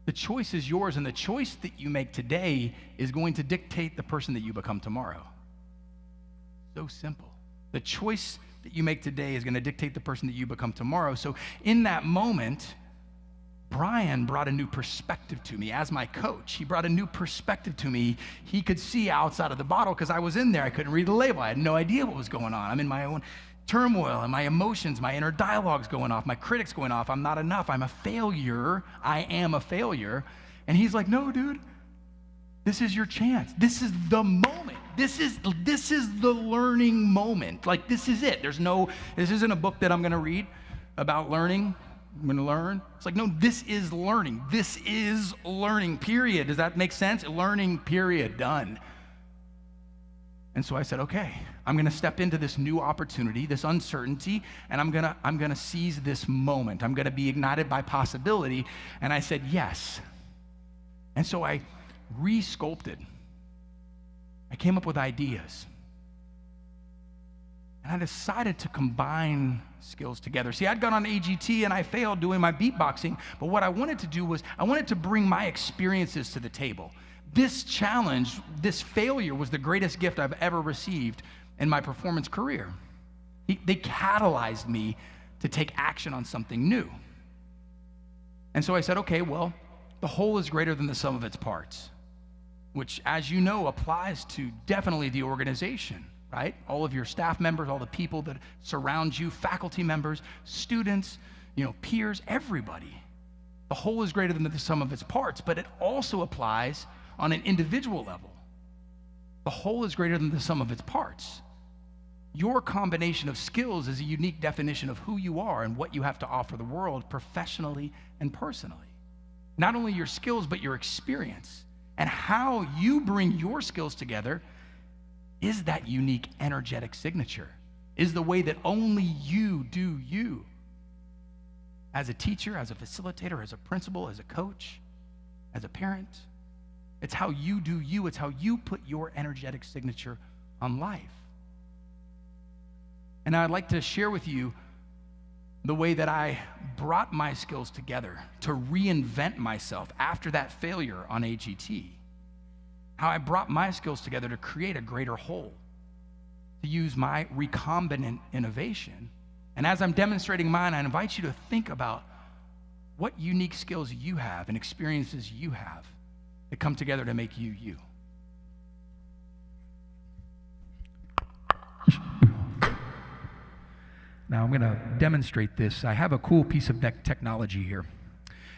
The choice is yours, and the choice that you make today is going to dictate the person that you become tomorrow. So simple. The choice that you make today is going to dictate the person that you become tomorrow. So in that moment, Brian brought a new perspective to me as my coach. He brought a new perspective to me. He could see outside of the bottle because I was in there. I couldn't read the label. I had no idea what was going on. I'm in my own turmoil and my emotions, my inner dialogue's going off, my critics going off. I'm not enough. I'm a failure. I am a failure. And he's like, no, dude, this is your chance. This is the moment. This is the learning moment. Like, this is it. This isn't a book that I'm going to read about learning. I'm going to learn. It's like, no, this is learning. This is learning, period. Does that make sense? Learning, period. Done. And so I said, okay, I'm going to step into this new opportunity, this uncertainty, and I'm going to seize this moment. I'm going to be ignited by possibility. And I said, yes. And so I re-sculpted. I came up with ideas. And I decided to combine skills together. See, I'd gone on AGT and I failed doing my beatboxing, but what I wanted to do was I wanted to bring my experiences to the table. This challenge, this failure was the greatest gift I've ever received in my performance career. They catalyzed me to take action on something new. And so I said, okay, well, the whole is greater than the sum of its parts, which, as you know, applies to definitely the organization, right? All of your staff members, all the people that surround you, faculty members, students, peers, everybody. The whole is greater than the sum of its parts, but it also applies on an individual level. The whole is greater than the sum of its parts. Your combination of skills is a unique definition of who you are and what you have to offer the world professionally and personally. Not only your skills, but your experience. And how you bring your skills together is that unique energetic signature, is the way that only you do you. As a teacher, as a facilitator, as a principal, as a coach, as a parent. It's how you do you. It's how you put your energetic signature on life. And I'd like to share with you the way that I brought my skills together to reinvent myself after that failure on AGT. How I brought my skills together to create a greater whole, to use my recombinant innovation. And as I'm demonstrating mine, I invite you to think about what unique skills you have and experiences you have that come together to make you you. Now I'm going to demonstrate this. I have a cool piece of technology here.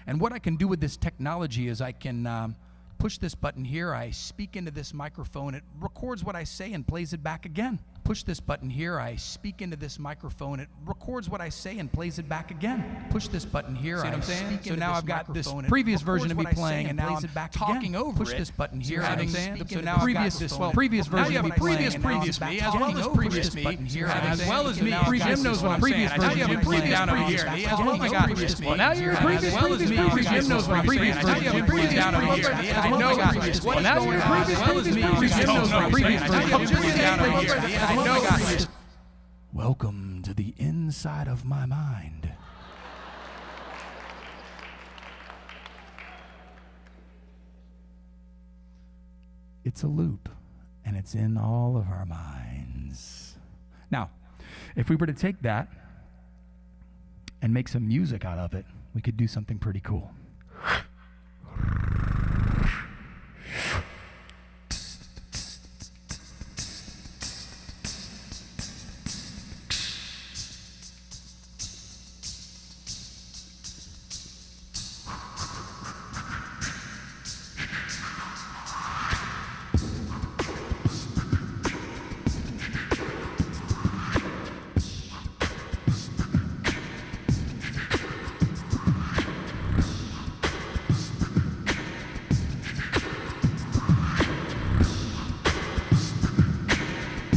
And what I can do with this technology is I can push this button here. I speak into this microphone. It records what I say and plays it back again. push this button here, I speak into this microphone, it records what I say and plays it back again. Push this button here, See what I'm saying? So now I've got this previous version of me playing, and now I'm talking over push it. this button here, having so now previous version you of have me a playing, previous me, as well as previous me, as well as me. Jim knows what I'm saying. I tell you have a previous me, as well as previous me. Well, now you're a previous me. Jim knows what I'm saying. I tell you have a previous down over here. I know previous. Well, now you're a previous Jim knows what I'm saying. I tell you have a previous down over here. I know. Welcome to the inside of my mind. It's a loop, and it's in all of our minds. Now, if we were to take that and make some music out of it, we could do something pretty cool.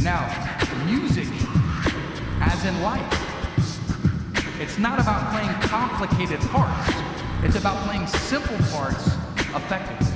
Now, music, as in life, it's not about playing complicated parts. It's about playing simple parts effectively.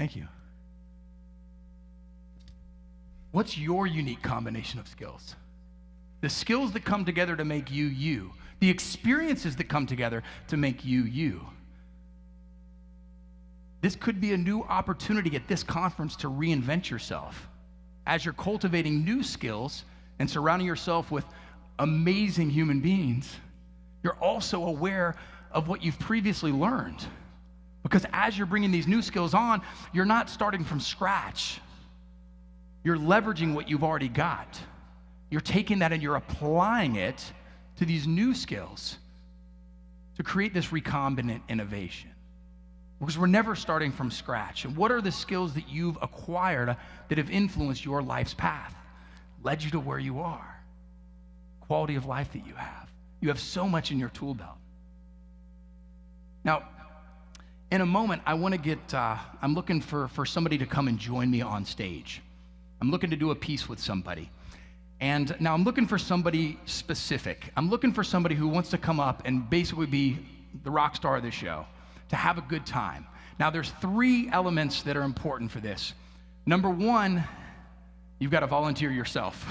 Thank you. What's your unique combination of skills? The skills that come together to make you, you. The experiences that come together to make you, you. This could be a new opportunity at this conference to reinvent yourself. As you're cultivating new skills and surrounding yourself with amazing human beings, you're also aware of what you've previously learned. Because as you're bringing these new skills on, you're not starting from scratch. You're leveraging what you've already got. You're taking that and you're applying it to these new skills to create this recombinant innovation. Because we're never starting from scratch. And what are the skills that you've acquired that have influenced your life's path, led you to where you are? Quality of life that you have. You have so much in your tool belt. Now, in a moment, I want to get, I'm looking for somebody to come and join me on stage. I'm looking to do a piece with somebody. And now I'm looking for somebody specific. I'm looking for somebody who wants to come up and basically be the rock star of the show, to have a good time. Now there's 3 elements that are important for this. Number 1, you've got to volunteer yourself.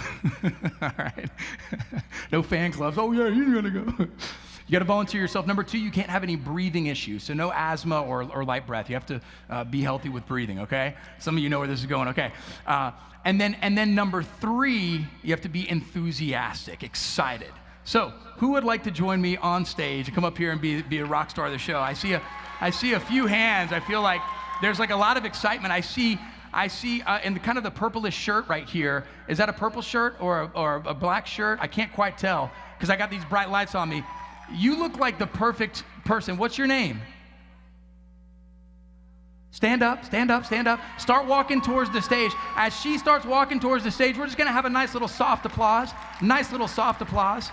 All right? No fan clubs. Oh yeah, you're gonna go. You got to volunteer yourself. Number 2, you can't have any breathing issues. So no asthma or light breath. You have to be healthy with breathing, okay? Some of you know where this is going, okay? And then number 3, you have to be enthusiastic, excited. So who would like to join me on stage and come up here and be a rock star of the show? I see a few hands. I feel like there's like a lot of excitement. I see in the kind of the purplish shirt right here. Is that a purple shirt or a black shirt? I can't quite tell because I got these bright lights on me. You look like the perfect person. What's your name? Stand up, stand up, stand up. Start walking towards the stage. As she starts walking towards the stage, we're just gonna have a nice little soft applause. Nice little soft applause.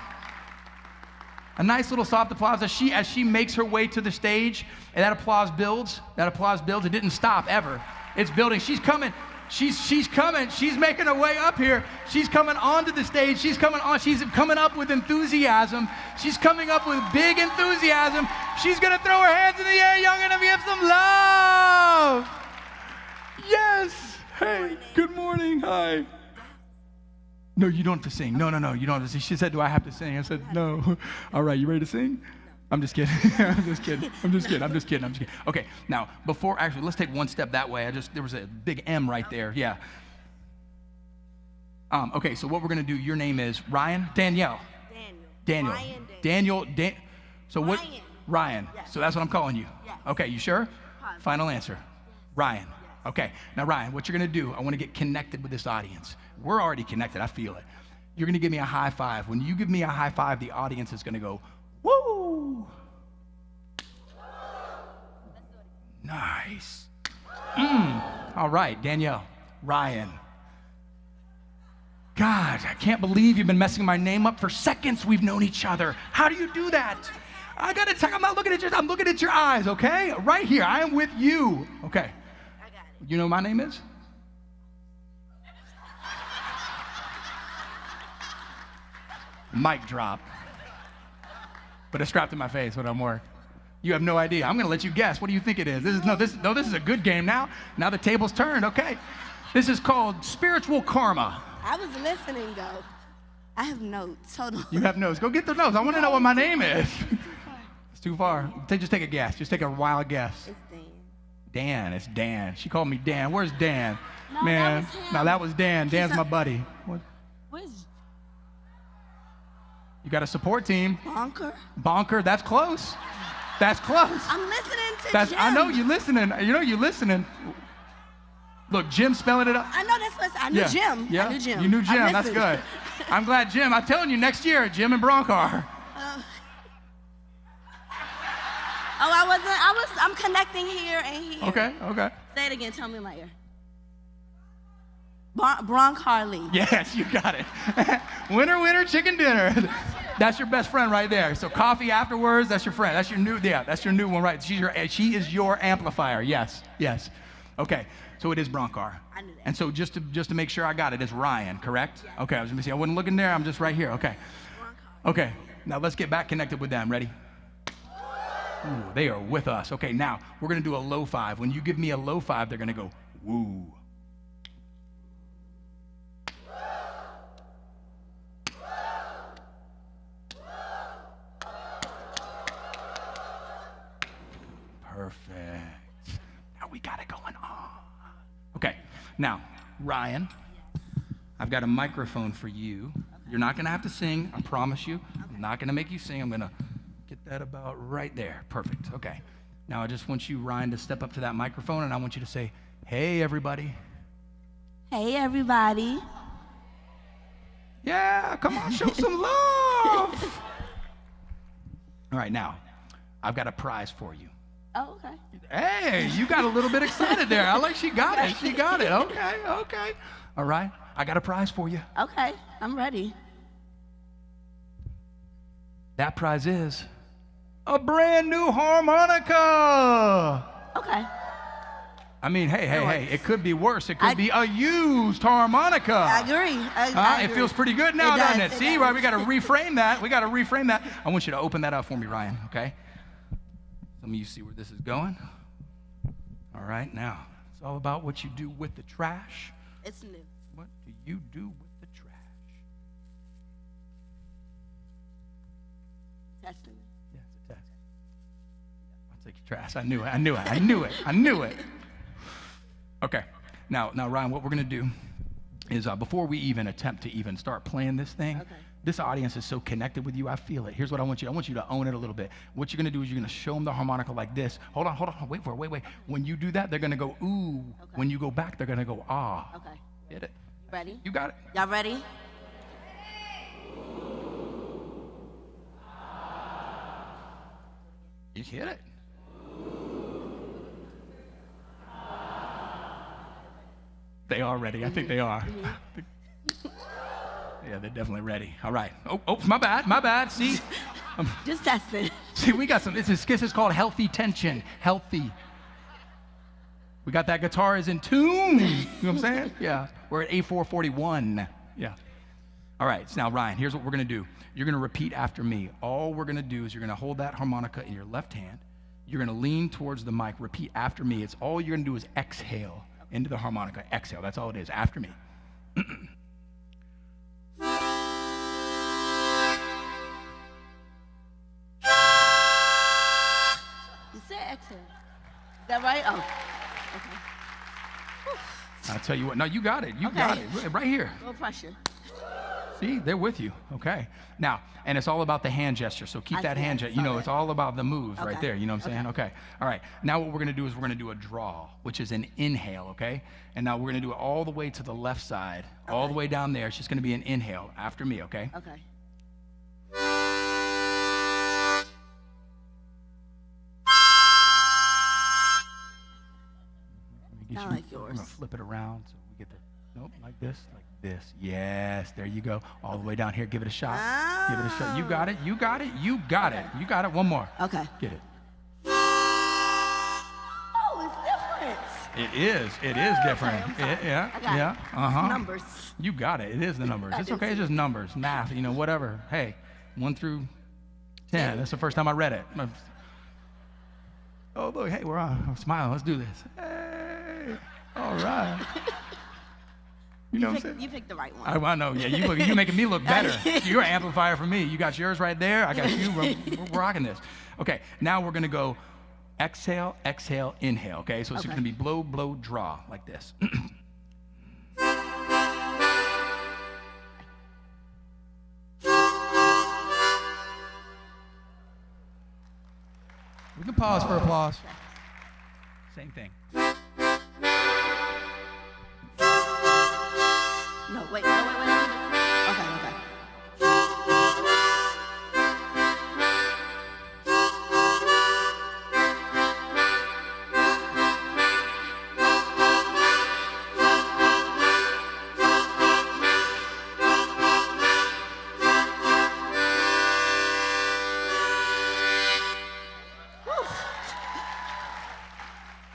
A nice little soft applause as she makes her way to the stage, and that applause builds. That applause builds. It didn't stop ever. It's building. She's coming. She's coming. She's making her way up here. She's coming onto the stage. She's coming on. She's coming up with enthusiasm. She's coming up with big enthusiasm. She's going to throw her hands in the air. Y'all going to give some love. Yes. Hey, good morning. Hi. No, you don't have to sing. No, you don't have to sing. She said, do I have to sing? I said, no. All right, you ready to sing? I'm just kidding. I'm just kidding. Okay, now, let's take one step that way. There was a big M right there. Yeah. Okay, so what we're going to do, your name is Ryan? Danielle. Daniel. Ryan. So what? Ryan. Yes. So that's what I'm calling you. Yes. Okay, you sure? Final answer. Yes. Ryan. Okay, now Ryan, what you're going to do, I want to get connected with this audience. We're already connected. I feel it. You're going to give me a high five. When you give me a high five, the audience is going to go, woo! Nice. All right, Danielle, Ryan. God, I can't believe you've been messing my name up for seconds. We've known each other. How do you do that? I got to tell you, I'm not looking at I'm looking at your eyes, okay? Right here, I am with you. Okay. I got it. You know what my name is? Mic drop. But it's strapped to my face when I'm work. You have no idea. I'm going to let you guess. What do you think it is? This is a good game now. Now the table's turned. Okay. This is called spiritual karma. I was listening though. I have notes. Hold on. You have notes. Go get the notes. I want to know what my name is. It's too far. Just take a guess. Just take a wild guess. It's Dan. Dan. It's Dan. She called me Dan. Where's Dan? No, Man. that was him. Now that was Dan. Dan's my buddy. What? Where's You got a support team. Bronkar? Bronkar. That's close. That's close. I'm listening to Jim. I know you're listening. You're listening. Look, Jim's spelling it out. I know that's what I knew. Jim. Yeah. I knew Jim. You knew Jim. That's good. I'm glad, Jim. I'm telling you, next year, Jim and Bronkar. I'm connecting here and here. Okay. Say it again. Tell me in my ear. Bronkar Lee. Yes, you got it. Winner, chicken dinner. That's your best friend right there. So coffee afterwards, that's your friend. That's your new one, right? She is your amplifier. Yes. Okay, so it is Bronkar. I knew that. And so just to make sure I got it, it's Ryan, correct? Yes. Okay, I was gonna say, I wasn't looking there, I'm just right here, okay. Bronkar. Okay, now let's get back connected with them, ready? Ooh, they are with us. Okay, now we're gonna do a low five. When you give me a low five, they're gonna go, woo. Perfect. Now we got it going on. Okay, now, Ryan, I've got a microphone for you. You're not gonna have to sing, I promise you. I'm not gonna make you sing. I'm gonna get that about right there. Perfect, okay. Now I just want you, Ryan, to step up to that microphone, and I want you to say, "Hey, everybody." Hey, everybody. Yeah, come on, show some love. All right, now, I've got a prize for you. Oh, okay. Hey, you got a little bit excited there. I like she got it. She got it. Okay, okay. All right, I got a prize for you. Okay, I'm ready. That prize is a brand new harmonica. Okay. I mean, hey, it could be worse. It could be a used harmonica. I agree. I It agree. feels pretty good now, doesn't it? does, See, does. right? We got to reframe that. We got to reframe that. I want you to open that up for me, Ryan, okay? Let me see where this is going. All right, now, it's all about what you do with the trash. It's new. What do you do with the trash? Testing. Yeah, it's a test. I'll take your trash. I knew it. I knew it. I knew it. I knew it. Okay. Now, Ryan, what we're going to do is before we even attempt to even start playing this thing, Okay. this audience is so connected with you. I feel it. Here's what I want you. I want you to own it a little bit. What you're going to do is you're going to show them the harmonica like this. Hold on. Wait for it. Wait. When you do that, they're going to go, ooh. Okay. When you go back, they're going to go, ah. Okay. Hit it. Ready? You got it. Y'all ready? You hit it. They are ready. I think they are. Yeah, they're definitely ready. All right. Oh, my bad. See, Just testing. see, we got some. This is called healthy tension. Healthy. We got that guitar is in tune. You know what I'm saying? Yeah. We're at A441. Yeah. All right. So now, Ryan, here's what we're gonna do. You're gonna repeat after me. All we're gonna do is you're gonna hold that harmonica in your left hand. You're gonna lean towards the mic. Repeat after me. It's all you're gonna do is exhale into the harmonica. Exhale. That's all it is. After me. You said exhale. Is that right? Oh. Okay. I'll tell you what. No, you got it. You Okay. got it. Right here. No pressure. See, they're with you. Okay. Now, and it's all about the hand gesture. So keep I that see hand that. gesture. You know, Okay. it's all about the moves right Okay. there. You know what I'm saying? Okay. All right. Now what we're going to do is we're going to do a draw, which is an inhale, okay? And now we're going to do it all the way to the left side, all the way down there. It's just going to be an inhale after me, okay? Okay. Not like We're yours. going to flip it around so we get the, nope, like this. Yes, there you go. All the way down here. Give it a shot. Give it a shot. You got it. You got it. You got it. You got it. One more. Okay. Get it. Oh, it's different. It is. It is different. I'm sorry. Yeah. I got it. Yeah. It's Uh-huh. numbers. You got it. It is the numbers. I It's did okay. see It's just numbers, math, you know, whatever. Hey, 1 through 10. That's the first time I read it. Oh, look. Hey, we're on. I'm smiling. Let's do this. Hey. All right. You know what I'm saying? You picked the right one. I know. Yeah, you're making me look better. You're an amplifier for me. You got yours right there. I got you. We're rocking this. Okay, now we're going to go exhale, exhale, inhale. Okay, so it's Okay. going to be blow, blow, draw like this. We can pause for applause. Same thing. No, wait. Okay.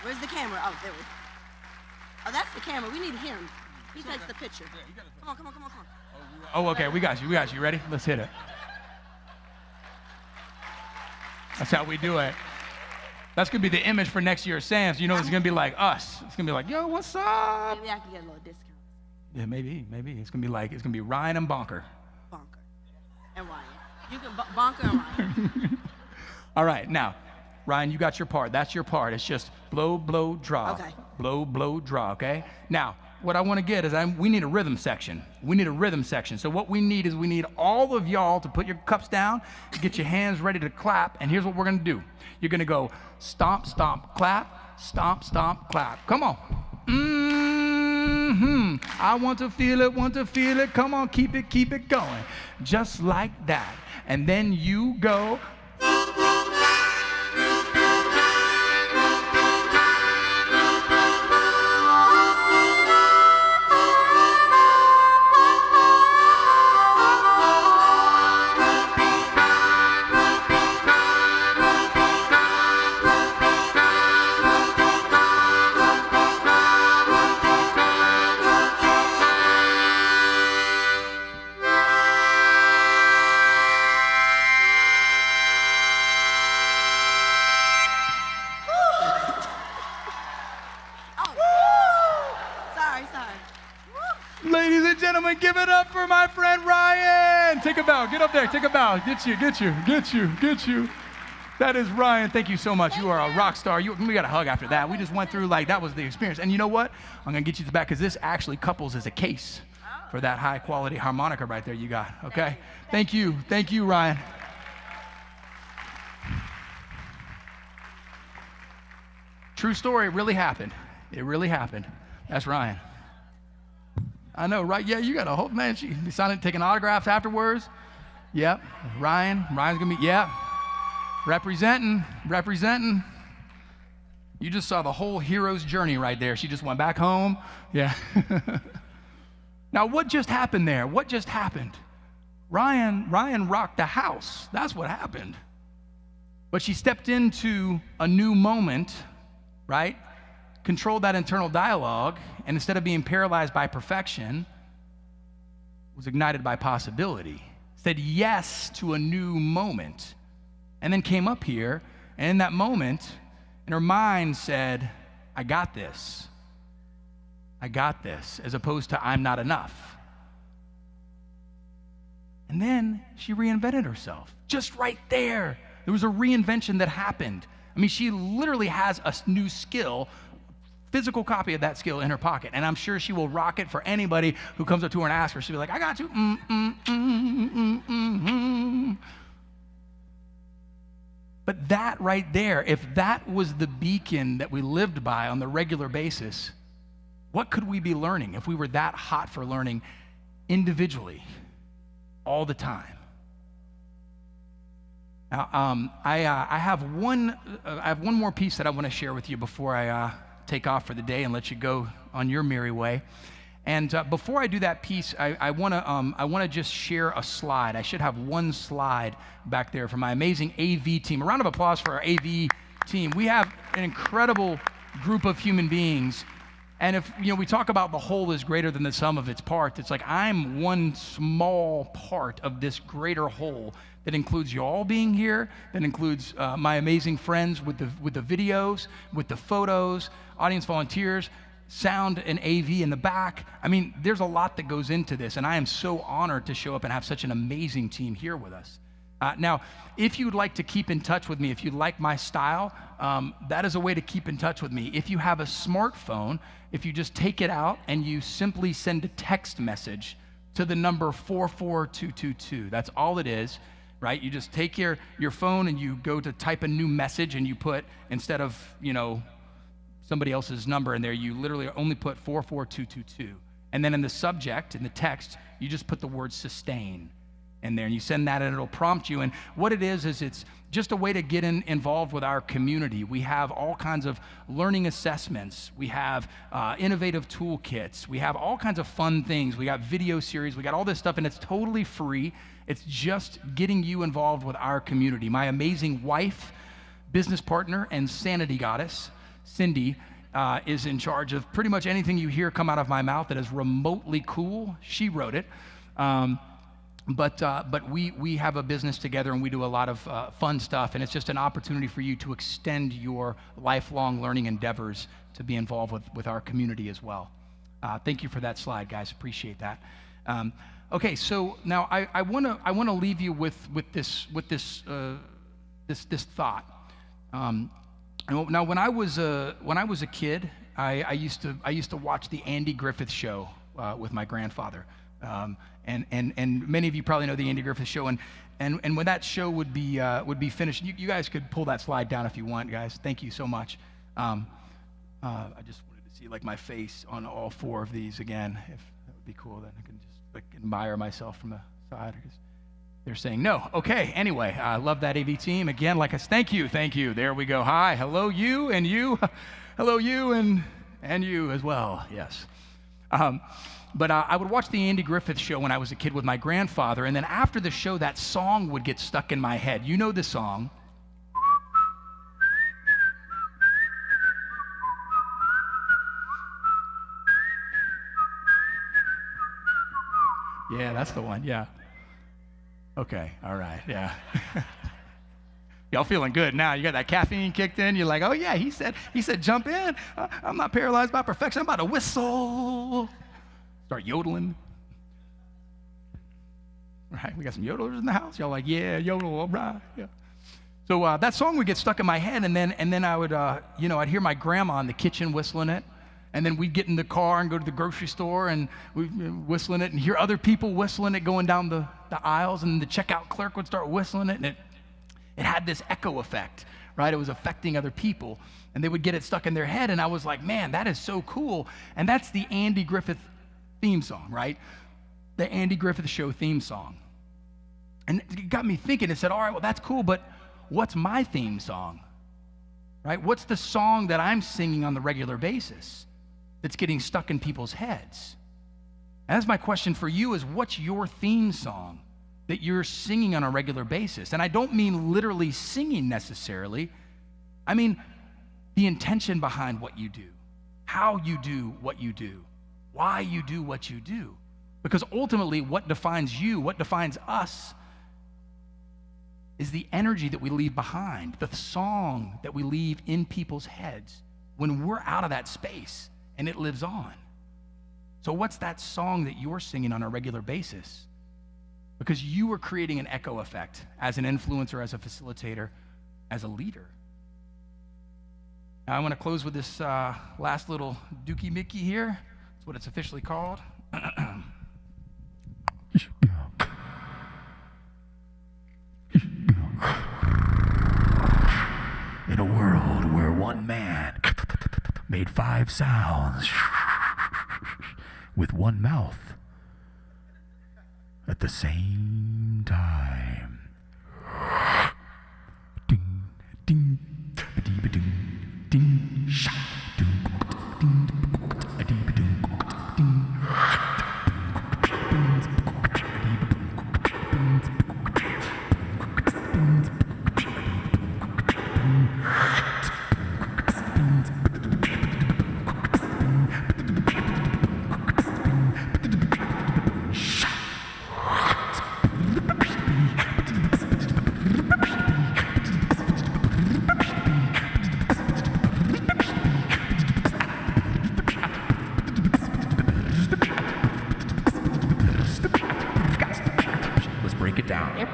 Where's the camera? Oh, there we go. Oh, that's the camera. We need him. He takes the picture. Come on. Oh, okay. We got you. You ready? Let's hit it. That's how we do it. That's going to be the image for next year's Sam's. You know, it's going to be like us. It's going to be like, yo, what's up? Maybe I can get a little discount. Yeah, maybe. It's going to be Ryan and Bronkar. Bonker. And Ryan. You can Bonker and Ryan. All right, now, Ryan, you got your part. That's your part. It's just blow, blow, draw. Okay. Blow, blow, draw, okay? Now, what I want to get is we need a rhythm section. We need a rhythm section. So what we need is we need all of y'all to put your cups down, get your hands ready to clap, and here's what we're going to do. You're going to go stomp, stomp, clap, stomp, stomp, clap. Come on. I want to feel it. Come on, keep it going. Just like that. And then you go. Ladies and gentlemen, give it up for my friend Ryan. Take a bow. Get up there. Take a bow. Get you. That is Ryan. Thank you so much. You are a rock star. We got a hug after that. We just went through, like, that was the experience. And you know what? I'm going to get you to the back because this actually couples as a case for that high quality harmonica right there you got. Okay? Thank you. Thank you, Ryan. True story. It really happened. That's Ryan. I know, right? Yeah, you got a whole, man, she signed, taking autographs afterwards. Yep. Ryan's gonna be, yeah. Representing. You just saw the whole hero's journey right there. She just went back home. Yeah. Now, what just happened there? What just happened? Ryan rocked the house. That's what happened. But she stepped into a new moment, right? Controlled that internal dialogue, and instead of being paralyzed by perfection, was ignited by possibility. Said yes to a new moment, and then came up here, and in that moment, in her mind said, I got this, as opposed to I'm not enough. And then she reinvented herself. Just right there. There was a reinvention that happened. I mean, she literally has a new skill, physical copy of that skill in her pocket, and I'm sure she will rock it for anybody who comes up to her and asks her. She'll be like, I got you. But that right there, if that was the beacon that we lived by on the regular basis, what could we be learning if we were that hot for learning individually all the time? Now, I have one more piece that I want to share with you before I take off for the day and let you go on your merry way. And before I do that piece, I want to just share a slide. I should have one slide back there for my amazing AV team. A round of applause for our AV team. We have an incredible group of human beings. And if we talk about the whole is greater than the sum of its parts, it's like I'm one small part of this greater whole that includes you all being here, that includes my amazing friends with the videos, with the photos, audience volunteers, sound and AV in the back. I mean, there's a lot that goes into this, and I am so honored to show up and have such an amazing team here with us. Now, if you'd like to keep in touch with me, if you like my style, that is a way to keep in touch with me. If you have a smartphone, if you just take it out and you simply send a text message to the number 44222, that's all it is, right? You just take your phone and you go to type a new message, and you put, instead of, somebody else's number in there, you literally only put 44222. And then in the subject, in the text, you just put the word sustain in there, and you send that, and it'll prompt you. And what it is it's just a way to get involved with our community. We have all kinds of learning assessments. We have innovative toolkits. We have all kinds of fun things. We got video series. We got all this stuff, and it's totally free. It's just getting you involved with our community. My amazing wife, business partner, and sanity goddess, Cindy, is in charge of pretty much anything you hear come out of my mouth that is remotely cool. She wrote it. But we have a business together, and we do a lot of fun stuff, and it's just an opportunity for you to extend your lifelong learning endeavors to be involved with our community as well. Thank you for that slide, guys. Appreciate that. Okay, so now I want to leave you with this thought. Now, when I was a kid, I used to watch the Andy Griffith Show with my grandfather, and many of you probably know the Andy Griffith Show. And when that show would be finished, you guys could pull that slide down if you want, guys. Thank you so much. I just wanted to see like my face on all 4 of these again. If that would be cool, then I can just like admire myself from the side. They're saying no. Okay. Anyway, I love that AV team again. Like us. Thank you. There we go. Hi. Hello, you and you. Hello, you and you as well. Yes. But I would watch the Andy Griffith Show when I was a kid with my grandfather, and then after the show, that song would get stuck in my head. You know the song. Yeah, that's the one. Yeah. Okay. All right. Yeah. Y'all feeling good now? You got that caffeine kicked in. You're like, oh yeah, he said, jump in. I'm not paralyzed by perfection. I'm about to whistle. Start yodeling. Right? We got some yodelers in the house. Y'all like, yeah, yodel, all right. Yeah. So that song would get stuck in my head, and then I would, I'd hear my grandma in the kitchen whistling it. And then we'd get in the car and go to the grocery store and we'd whistling it and hear other people whistling it going down the aisles, and the checkout clerk would start whistling it, and it had this echo effect, right? It was affecting other people, and they would get it stuck in their head, and I was like, man, that is so cool. And that's the Andy Griffith theme song, right? The Andy Griffith Show theme song. And it got me thinking. It said, all right, well, that's cool, but what's my theme song, right? What's the song that I'm singing on the regular basis that's getting stuck in people's heads? And that's my question for you, is what's your theme song that you're singing on a regular basis? And I don't mean literally singing necessarily. I mean the intention behind what you do, how you do what you do, why you do what you do. Because ultimately what defines you, what defines us, is the energy that we leave behind, the song that we leave in people's heads when we're out of that space. And it lives on. So what's that song that you're singing on a regular basis? Because you are creating an echo effect as an influencer, as a facilitator, as a leader. Now I want to close with this last little Dookie Mickey here. That's what it's officially called. In a world where one man made 5 sounds with one mouth at the same time. Ding, ding, ba-dee-ba-ding, ding, shot, ding, ding, a-dee-ba-ding, ding, break it down.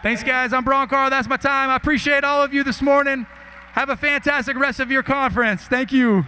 Thanks, guys. I'm Bronkar. That's my time. I appreciate all of you this morning. Have a fantastic rest of your conference. Thank you.